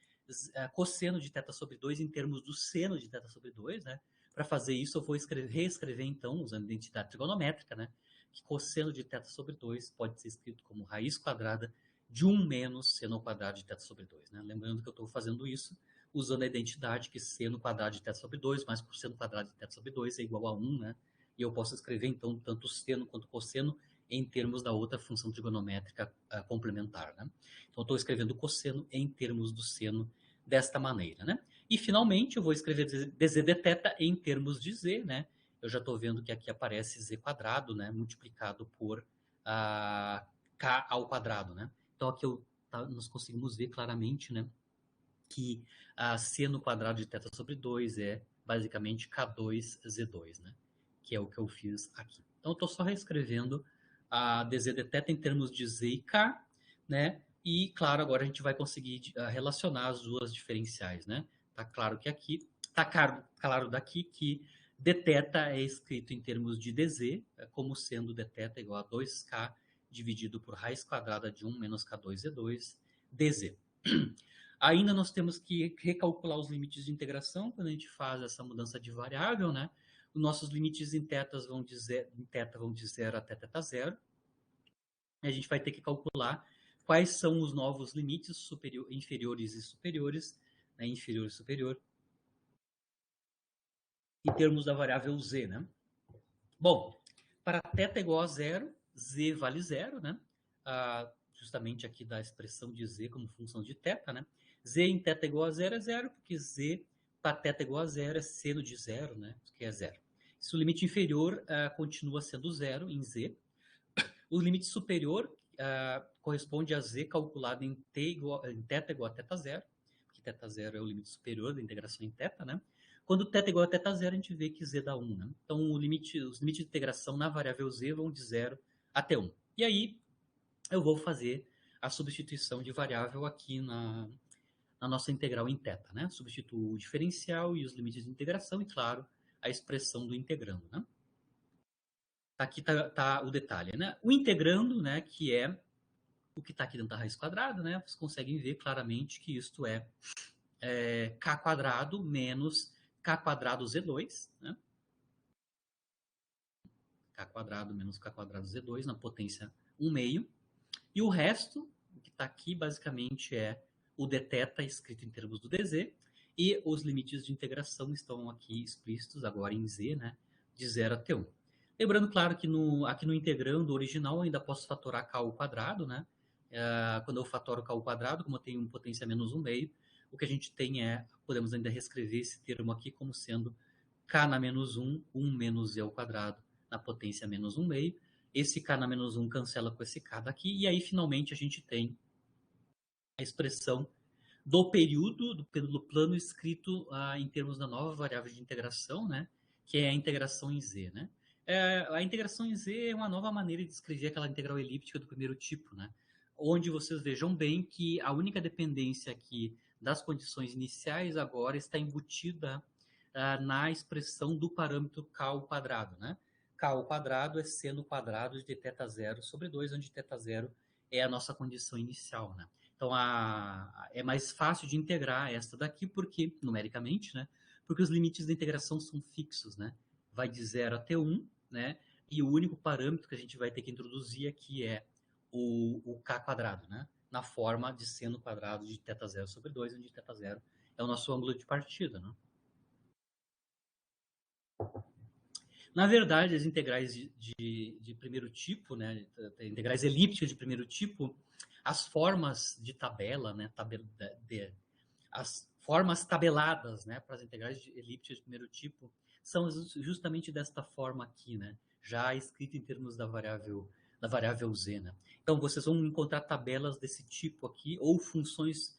cosseno de θ sobre 2 em termos do seno de θ sobre 2, né? Para fazer isso, eu vou reescrever, então, usando identidade trigonométrica, né? Que cosseno de θ sobre 2 pode ser escrito como raiz quadrada de 1 menos seno ao quadrado de θ sobre 2, né? Lembrando que eu estou fazendo isso usando a identidade que seno quadrado de θ sobre 2 mais cosseno quadrado de θ sobre 2 é igual a 1, né? E eu posso escrever, então, tanto seno quanto cosseno em termos da outra função trigonométrica complementar, né? Então, eu estou escrevendo cosseno em termos do seno desta maneira, né? E, finalmente, eu vou escrever dz de θ em termos de z, né? Eu já estou vendo que aqui aparece z quadrado, né? Multiplicado por k ao quadrado, né? Então, aqui nós conseguimos ver claramente, né? Que seno quadrado de θ sobre 2 é basicamente K2Z2, né? Que é o que eu fiz aqui. Então, eu estou só reescrevendo a dz de θ em termos de z e k, né? E, claro, agora a gente vai conseguir relacionar as duas diferenciais, né? Tá claro que aqui, tá claro daqui que dθ é escrito em termos de dz, como sendo dθ igual a 2k dividido por raiz quadrada de 1 menos K2Z2 dz. Ainda nós temos que recalcular os limites de integração quando a gente faz essa mudança de variável, né? Os nossos limites em θ vão de 0 até θ0. A gente vai ter que calcular quais são os novos limites inferiores e superiores, né? Inferior e superior, em termos da variável z, né? Bom, para θ igual a 0, z vale 0, né? Justamente aqui da expressão de z como função de θ, né? Z em θ igual a 0 é 0, porque z para θ igual a 0 é seno de 0, né? Que é 0. Se o limite inferior continua sendo 0 em z, o limite superior corresponde a z calculado em θ igual a θ0, porque θ0 é o limite superior da integração em θ, né? Quando θ igual a θ0, a gente vê que z dá 1, né? Então, os limites de integração na variável z vão de 0 até 1. E aí, eu vou fazer a substituição de variável aqui na nossa integral em θ, né? Substituo o diferencial e os limites de integração e, claro, a expressão do integrando, né? Aqui tá o detalhe, né? O integrando, né, que é o que está aqui dentro da raiz quadrada, né? Vocês conseguem ver claramente que isto é k quadrado menos k quadrado z2, né? k quadrado menos k quadrado z2 na potência 1/2. E o resto, o que está aqui, basicamente, é o dθ escrito em termos do dz, e os limites de integração estão aqui explícitos, agora em z, né, de 0 até 1. Lembrando, claro, que aqui no integrando original eu ainda posso fatorar k ao quadrado, né? Quando eu fatoro k ao quadrado, como eu tenho potência menos 1/2, o que a gente tem podemos ainda reescrever esse termo aqui como sendo k na menos 1, 1 menos z ao quadrado na potência menos 1/2. Esse k na menos 1 cancela com esse k daqui, e aí finalmente a gente tem a expressão do período, do pêndulo plano, escrito em termos da nova variável de integração, né, que é a integração em z. Né? A integração em z é uma nova maneira de escrever aquela integral elíptica do primeiro tipo, né, onde vocês vejam bem que a única dependência aqui das condições iniciais agora está embutida na expressão do parâmetro k ao quadrado. Né? K ao quadrado é seno quadrado de θ0 sobre 2, onde θ0 é a nossa condição inicial. Né? Então, é mais fácil de integrar esta daqui, porque, numericamente, né? Porque os limites da integração são fixos, né? Vai de 0 até 1, né? E o único parâmetro que a gente vai ter que introduzir aqui é o k quadrado, né? Na forma de seno quadrado de θ0 sobre 2, onde θ0 é o nosso ângulo de partida, né? Na verdade, as integrais de primeiro tipo, né, integrais elípticas de primeiro tipo, as formas de tabela, né, as formas tabeladas, né, para as integrais elípticas de primeiro tipo, são justamente desta forma aqui, né, já escrita em termos da variável z. Né? Então, vocês vão encontrar tabelas desse tipo aqui, ou funções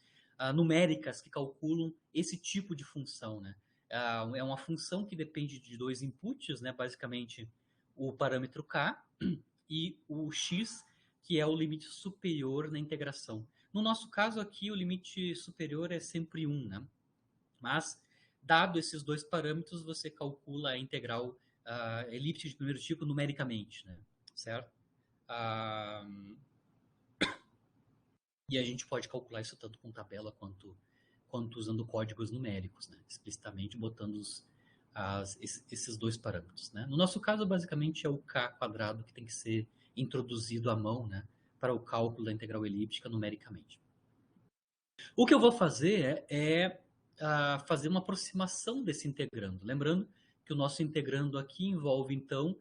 numéricas que calculam esse tipo de função, né? É uma função que depende de dois inputs, né? Basicamente o parâmetro k e o x, que é o limite superior na integração. No nosso caso aqui, o limite superior é sempre 1, né? Mas, dado esses dois parâmetros, você calcula a integral elíptica de primeiro tipo numericamente, né? Certo? E a gente pode calcular isso tanto com tabela quanto usando códigos numéricos, né? Explicitamente botando esses dois parâmetros. Né? No nosso caso, basicamente, é o k quadrado que tem que ser introduzido à mão, né, para o cálculo da integral elíptica numericamente. O que eu vou fazer é fazer uma aproximação desse integrando. Lembrando que o nosso integrando aqui envolve, então,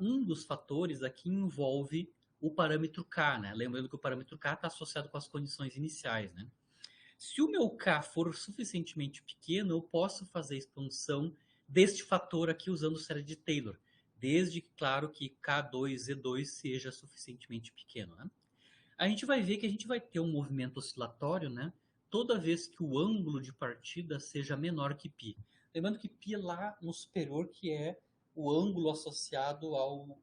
um dos fatores aqui envolve o parâmetro k. Né? Lembrando que o parâmetro k está associado com as condições iniciais. Né? Se o meu k for suficientemente pequeno, eu posso fazer a expansão deste fator aqui usando série de Taylor, desde que, claro, que K2, Z2 seja suficientemente pequeno. Né? A gente vai ver que a gente vai ter um movimento oscilatório, né? Toda vez que o ângulo de partida seja menor que π. Lembrando que π é lá no superior, que é o ângulo associado ao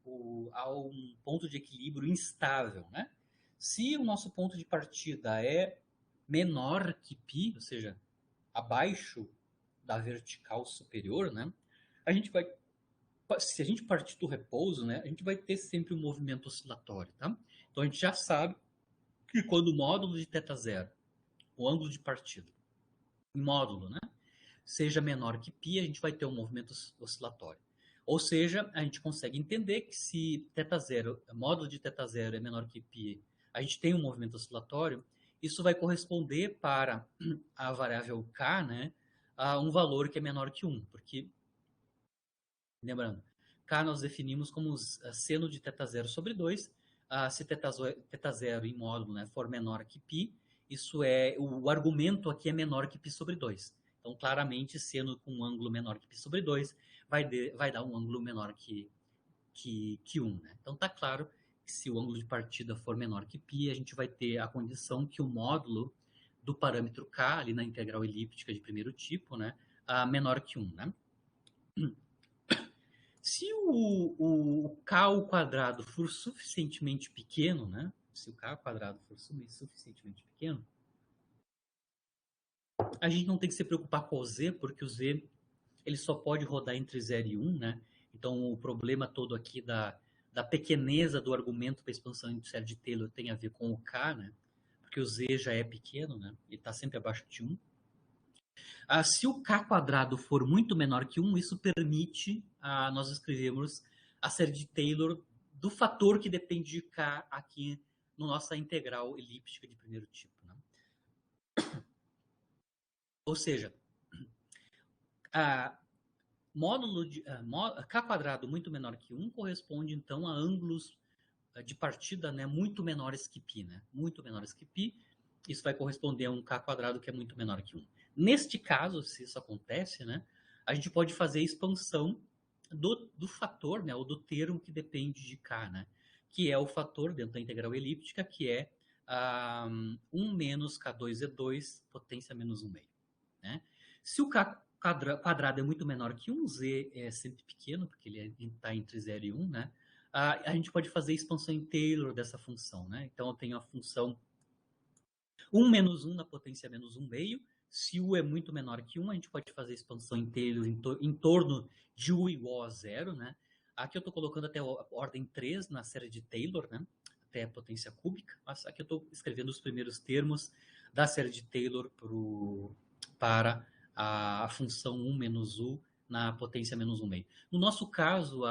um ponto de equilíbrio instável. Né? Se o nosso ponto de partida é menor que π, ou seja, abaixo da vertical superior, né? A gente vai, se a gente partir do repouso, né, a gente vai ter sempre um movimento oscilatório, tá? Então a gente já sabe que quando o módulo de θ0, o ângulo de partida, em módulo, né, seja menor que π, a gente vai ter um movimento oscilatório. Ou seja, a gente consegue entender que se θ0, módulo de θ0 é menor que π, a gente tem um movimento oscilatório. Isso vai corresponder para a variável k, né, a um valor que é menor que 1, porque, lembrando, k nós definimos como seno de θ0 sobre 2, se θ0 em módulo, né, for menor que π, isso o argumento aqui é menor que π sobre 2. Então, claramente, seno com um ângulo menor que π sobre 2 vai dar um ângulo menor que 1. Né? Então, está claro que se o ângulo de partida for menor que π, a gente vai ter a condição que o módulo do parâmetro k, ali na integral elíptica de primeiro tipo, né, menor que 1. Né? Se o k ao quadrado for suficientemente pequeno, né, se o k ao quadrado for suficientemente pequeno, a gente não tem que se preocupar com o z, porque o z ele só pode rodar entre 0 e 1, né? Então, o problema todo aqui da pequeneza do argumento para a expansão de série de Taylor tem a ver com o k, né? Porque o z já é pequeno, né? Ele está sempre abaixo de 1. Se o k quadrado for muito menor que 1, isso permite nós escrevermos a série de Taylor do fator que depende de K aqui na nossa integral elíptica de primeiro tipo. Né? Ou seja, a módulo de K quadrado muito menor que 1 corresponde, então, a ângulos de partida, né, muito menores que π. Né? Muito menores que π. Isso vai corresponder a um K quadrado que é muito menor que 1. Neste caso, se isso acontece, né, a gente pode fazer a expansão do fator, né, ou do termo que depende de K, né, que é o fator dentro da integral elíptica, que é 1 menos K2E2 potência menos 1 meio. Né? Se o K quadrado é muito menor que 1, Z é sempre pequeno, porque ele está entre 0 e 1, né? A gente pode fazer expansão em Taylor dessa função. Né? Então, eu tenho a função 1 menos 1 na potência menos 1 meio. Se U é muito menor que 1, a gente pode fazer expansão em Taylor em torno de U igual a 0. Né? Aqui eu estou colocando até a ordem 3 na série de Taylor, né? Até a potência cúbica. Mas aqui eu estou escrevendo os primeiros termos da série de Taylor para a função 1 menos U na potência menos 1 meio. No nosso caso,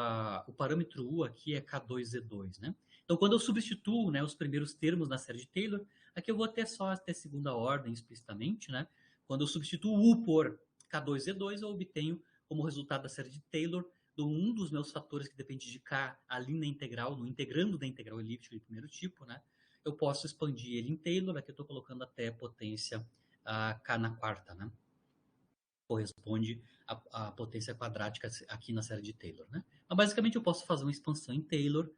o parâmetro U aqui é K2Z2. Né? Então, quando eu substituo, né, os primeiros termos na série de Taylor, aqui eu vou ter só até segunda ordem explicitamente. Né? Quando eu substituo U por K2Z2, eu obtenho como resultado da série de Taylor um dos meus fatores que depende de K ali na integral, no integrando da integral elíptica de primeiro tipo. Né? Eu posso expandir ele em Taylor, aqui eu estou colocando até potência K na quarta, né? Corresponde à potência quadrática aqui na série de Taylor. Né? Mas, basicamente, eu posso fazer uma expansão em Taylor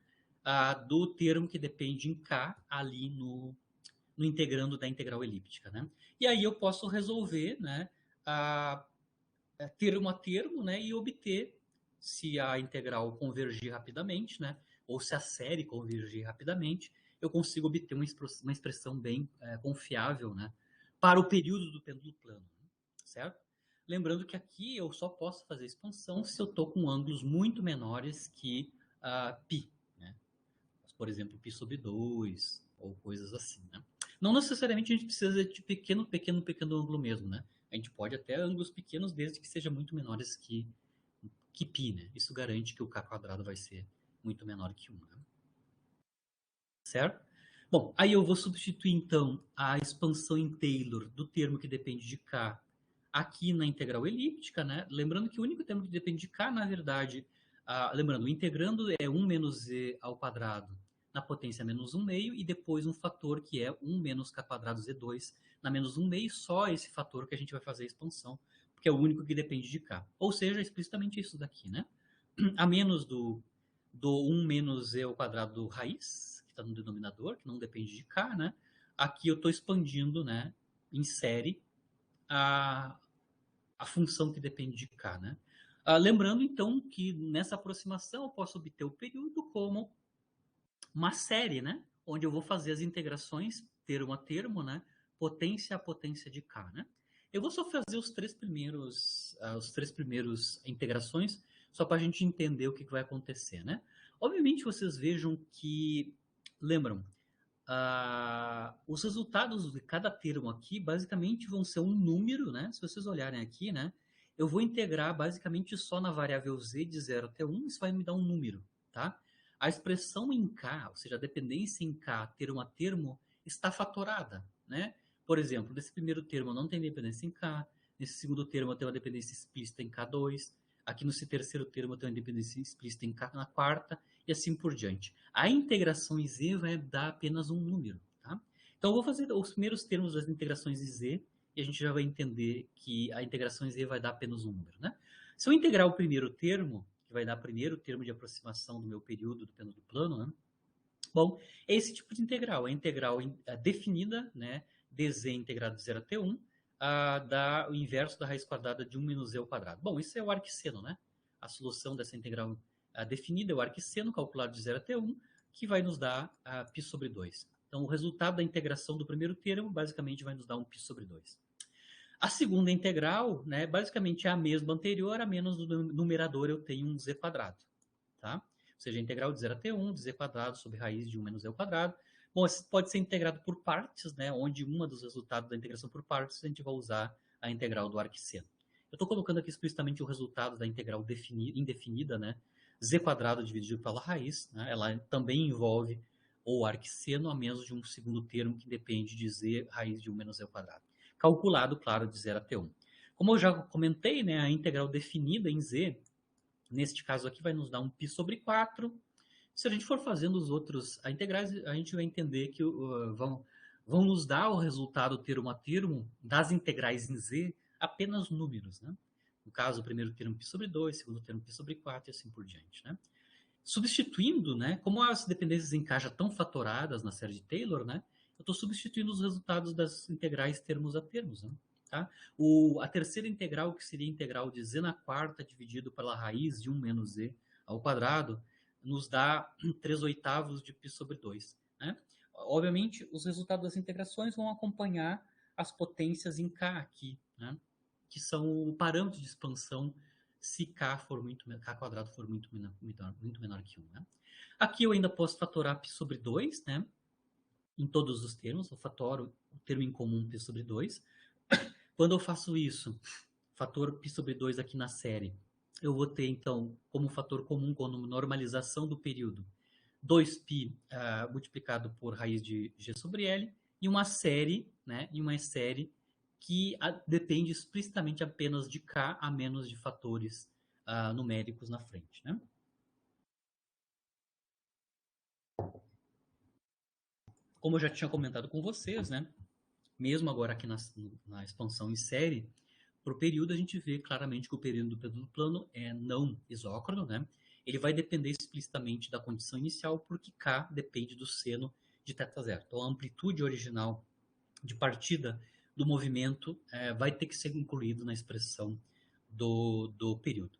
do termo que depende em K ali no integrando da integral elíptica. Né? E aí eu posso resolver, né, termo a termo, né, e obter se a integral convergir rapidamente, né, ou se a série convergir rapidamente, eu consigo obter uma expressão bem confiável, né, para o período do pêndulo plano. Certo? Lembrando que aqui eu só posso fazer expansão se eu estou com ângulos muito menores que π. Né? Por exemplo, π sobre 2 ou coisas assim. Né? Não necessariamente a gente precisa de pequeno ângulo mesmo. Né? A gente pode até ângulos pequenos desde que sejam muito menores que π. Né? Isso garante que o k quadrado vai ser muito menor que 1. Né? Certo? Bom, aí eu vou substituir então a expansão em Taylor do termo que depende de k aqui na integral elíptica, né? Lembrando que o único termo que depende de k, na verdade, lembrando, integrando é 1 menos z ao quadrado na potência menos 1 meio e depois um fator que é 1 menos k quadrado z2 na menos 1 meio, só esse fator que a gente vai fazer a expansão, porque é o único que depende de k. Ou seja, explicitamente isso daqui, né? A menos do 1 menos z ao quadrado raiz, que está no denominador, que não depende de k, né? Aqui eu estou expandindo, né, em série, a função que depende de k. Né? Lembrando, então, que nessa aproximação eu posso obter o período como uma série, né? Onde eu vou fazer as integrações termo a termo, né? Potência a potência de k. Né? Eu vou só fazer os três primeiros integrações, só para a gente entender o que vai acontecer. Né? Obviamente, vocês vejam que, lembram, os resultados de cada termo aqui basicamente vão ser um número, né? Se vocês olharem aqui, né? Eu vou integrar basicamente só na variável z de 0 até 1, isso vai me dar um número, tá? A expressão em k, ou seja, a dependência em k, termo a termo, está fatorada, né? Por exemplo, nesse primeiro termo eu não tenho dependência em k, nesse segundo termo eu tenho uma dependência explícita em k2, aqui no terceiro termo eu tenho uma dependência explícita em k na quarta, e assim por diante. A integração em z vai dar apenas um número. Tá? Então, eu vou fazer os primeiros termos das integrações em z e a gente já vai entender que a integração em z vai dar apenas um número. Né? Se eu integrar o primeiro termo, que vai dar o primeiro termo de aproximação do meu período do pêndulo plano, né? Bom, é esse tipo de integral. A integral definida, né, dz integrado de 0 até 1, dá o inverso da raiz quadrada de 1 menos z ao quadrado. Bom, isso é o arquisseno, né? A solução dessa integral definida é o arquisseno calculado de 0 até 1, que vai nos dar π sobre 2. Então, o resultado da integração do primeiro termo, basicamente, vai nos dar um π sobre 2. A segunda integral, né, basicamente é a mesma anterior, a menos no numerador eu tenho um z quadrado. Tá? Ou seja, a integral de 0 até 1, de z quadrado sobre raiz de 1 menos z ao quadrado. Bom, isso pode ser integrado por partes, né, onde uma dos resultados da integração por partes a gente vai usar a integral do arquisseno. Eu estou colocando aqui explicitamente o resultado da integral indefinida, né, z quadrado dividido pela raiz, né? Ela também envolve o arcseno a menos de um segundo termo que depende de z raiz de 1 menos z ao quadrado. Calculado, claro, de 0 até 1. Como eu já comentei, né, a integral definida em z, neste caso aqui, vai nos dar um π sobre 4. Se a gente for fazendo os outros integrais, a gente vai entender que vão nos dar o resultado termo a termo das integrais em z apenas números, né? No caso, o primeiro termo π sobre 2, o segundo termo π sobre 4 e assim por diante, né? Substituindo, né? Como as dependências em K já estão fatoradas na série de Taylor, né? Eu estou substituindo os resultados das integrais termos a termos, né? Tá? A terceira integral, que seria a integral de z na quarta dividido pela raiz de 1 menos z ao quadrado, nos dá 3/8 de π sobre 2. Né? Obviamente, os resultados das integrações vão acompanhar as potências em K aqui, né? Que são o parâmetro de expansão se K quadrado for muito menor que 1. Né? Aqui eu ainda posso fatorar π sobre 2, né? Em todos os termos, eu fatoro o termo em comum π sobre 2. Quando eu faço isso, fator π sobre 2 aqui na série, eu vou ter, então, como fator comum, como normalização do período, 2π multiplicado por raiz de g sobre L, e uma série, né, que depende explicitamente apenas de K a menos de fatores numéricos na frente. Né? Como eu já tinha comentado com vocês, né, mesmo agora aqui na expansão em série, para o período a gente vê claramente que o período do pêndulo plano é não isócrono, né? Ele vai depender explicitamente da condição inicial, porque K depende do seno de θ0. Então, a amplitude original de partida do movimento vai ter que ser incluído na expressão do período.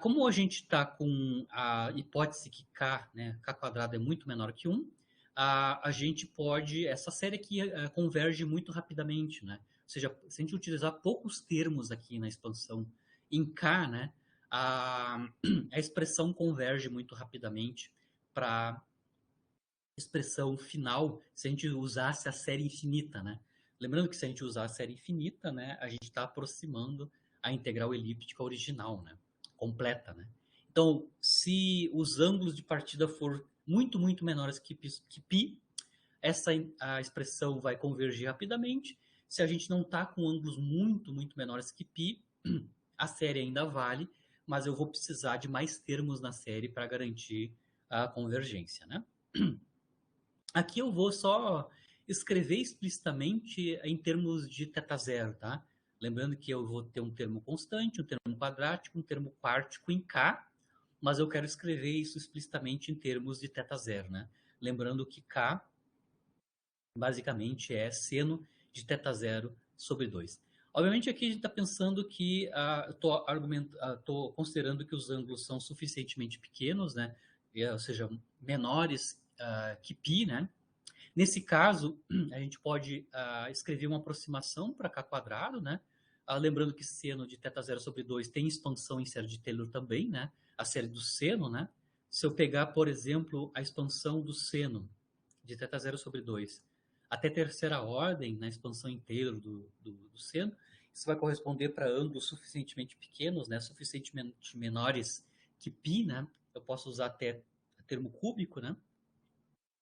Como a gente está com a hipótese que K, né, K quadrado é muito menor que 1, a gente pode, essa série aqui converge muito rapidamente, né? Ou seja, se a gente utilizar poucos termos aqui na expansão em K, né, a expressão converge muito rapidamente para a expressão final se a gente usasse a série infinita, né? Lembrando que se a gente usar a série infinita, né, a gente está aproximando a integral elíptica original, né, completa, né? Então, se os ângulos de partida for muito, muito menores que π, a expressão vai convergir rapidamente. Se a gente não está com ângulos muito, muito menores que π, a série ainda vale, mas eu vou precisar de mais termos na série para garantir a convergência, né? Aqui eu vou só escrever explicitamente em termos de θ0, tá? Lembrando que eu vou ter um termo constante, um termo quadrático, um termo quártico em K, mas eu quero escrever isso explicitamente em termos de θ0, né? Lembrando que K basicamente é seno de θ0 sobre 2. Obviamente aqui a gente está pensando que estou considerando que os ângulos são suficientemente pequenos, né? Ou seja, menores que π, né? Nesse caso, a gente pode escrever uma aproximação para K quadrado, né? Lembrando que seno de θ0 sobre 2 tem expansão em série de Taylor também, né? A série do seno, né? Se eu pegar, por exemplo, a expansão do seno de θ0 sobre 2 até terceira ordem, na expansão em Taylor do seno, isso vai corresponder para ângulos suficientemente pequenos, né? Suficientemente menores que π, né? Eu posso usar até termo cúbico, né?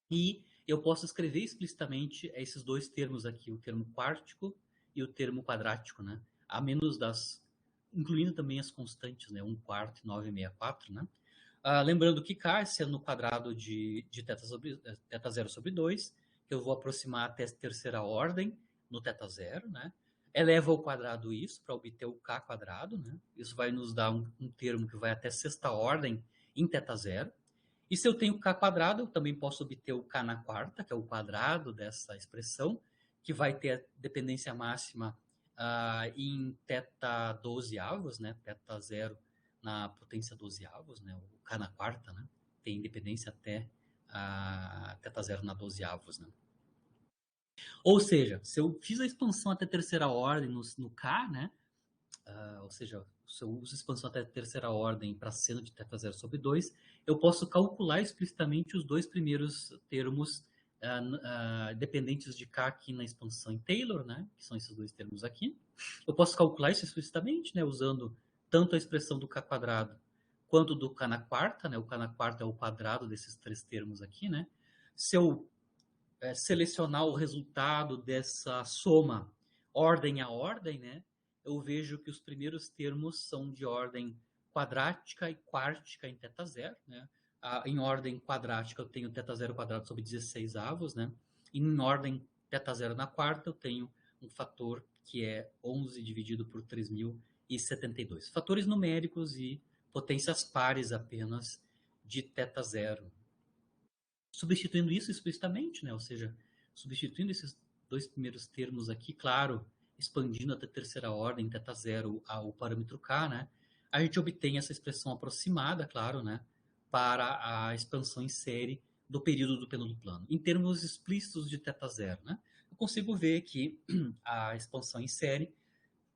E eu posso escrever explicitamente esses dois termos aqui, o termo quártico e o termo quadrático, né? A menos incluindo também as constantes, né? 1/4 e 9/64, né? Lembrando que K é seno quadrado de θ0 sobre 2, que eu vou aproximar até a terceira ordem no θ0, né? Eleva ao quadrado isso para obter o K quadrado, né? Isso vai nos dar um termo que vai até sexta ordem em θ0. E se eu tenho K quadrado, eu também posso obter o K na quarta, que é o quadrado dessa expressão, que vai ter a dependência máxima em θ12 avos, né? θ0 na potência 12 avos, né? O K na quarta, né? Tem independência até θ0 na 12 avos, né? Ou seja, se eu fiz a expansão até terceira ordem no K, né? Ou seja, se eu uso expansão até terceira ordem para seno de θ0 sobre 2, eu posso calcular explicitamente os dois primeiros termos dependentes de K aqui na expansão em Taylor, né? Que são esses dois termos aqui. Eu posso calcular isso explicitamente, né? Usando tanto a expressão do K quadrado quanto do K na quarta, né? O K na quarta é o quadrado desses três termos aqui, né? Se eu selecionar o resultado dessa soma ordem a ordem, né? Eu vejo que os primeiros termos são de ordem quadrática e quártica em θ zero, né? Em ordem quadrática eu tenho θ zero quadrado sobre 16 avos, né? E em ordem θ zero na quarta eu tenho um fator que é 11 dividido por 3.072. Fatores numéricos e potências pares apenas de θ zero. Substituindo isso explicitamente, né? Ou seja, substituindo esses dois primeiros termos aqui, claro, expandindo até terceira ordem, θ zero ao parâmetro k, né? A gente obtém essa expressão aproximada, claro, né? Para a expansão em série do período do pêndulo plano. Em termos explícitos de θ zero, né? Eu consigo ver que a expansão em série,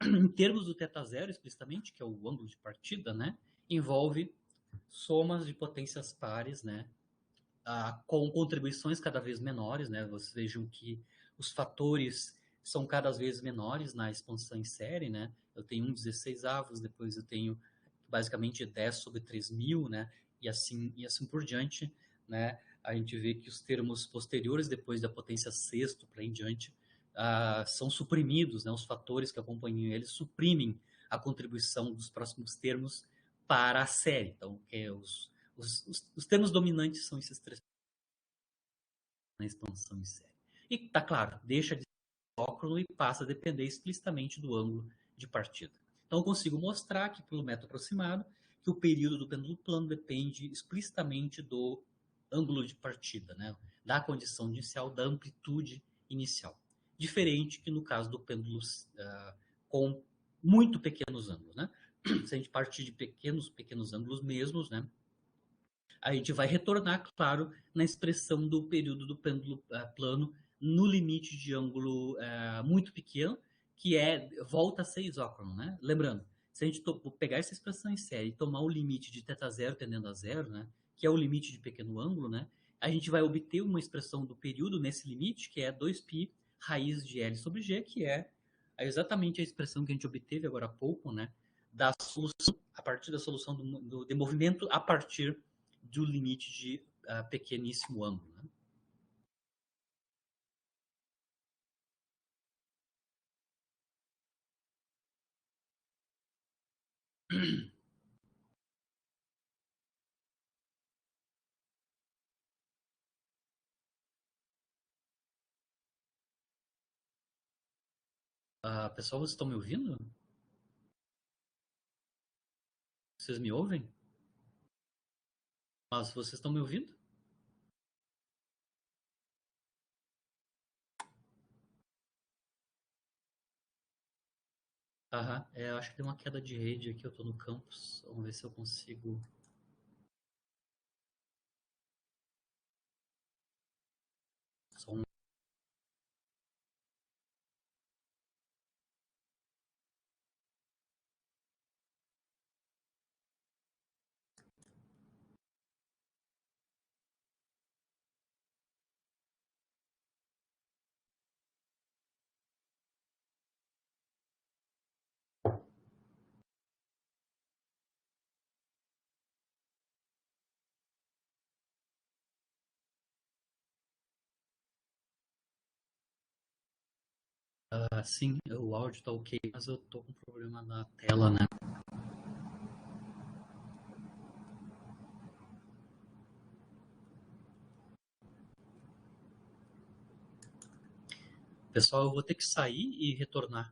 em termos do θ zero explicitamente, que é o ângulo de partida, né? Envolve somas de potências pares, né? Com contribuições cada vez menores, né? Vocês vejam que os fatores são cada vez menores na expansão em série, né? Eu tenho 1/16 avos, depois eu tenho basicamente 10 sobre 3.000, né? E assim por diante, né? A gente vê que os termos posteriores, depois da potência sexto para em diante, são suprimidos, né? Os fatores que acompanham eles suprimem a contribuição dos próximos termos para a série. Então, os termos dominantes são esses três na expansão em série. E tá claro, deixa de ser óculo e passa a depender explicitamente do ângulo de partida. Então eu consigo mostrar que pelo método aproximado que o período do pêndulo plano depende explicitamente do ângulo de partida, né? Da condição inicial, da amplitude inicial. Diferente que no caso do pêndulo com muito pequenos ângulos, né? Se a gente partir de pequenos ângulos mesmos, né? A gente vai retornar, claro, na expressão do período do pêndulo plano no limite de ângulo muito pequeno, que volta a ser isócrono, né? Lembrando, se a gente pegar essa expressão em série e tomar o limite de θ zero tendendo a zero, né? Que é o limite de pequeno ângulo, né? A gente vai obter uma expressão do período nesse limite, que é 2π raiz de L sobre G, que é exatamente a expressão que a gente obteve agora há pouco, né? Da solução, a partir da solução de movimento a partir do limite de pequeníssimo ângulo. Né? Pessoal, vocês estão me ouvindo? Vocês me ouvem? Mas vocês estão me ouvindo? Aham, eu acho que tem uma queda de rede aqui, eu estou no campus. Vamos ver se eu consigo. Só um... sim, o áudio está ok, mas eu estou com problema na tela, né? Pessoal, eu vou ter que sair e retornar.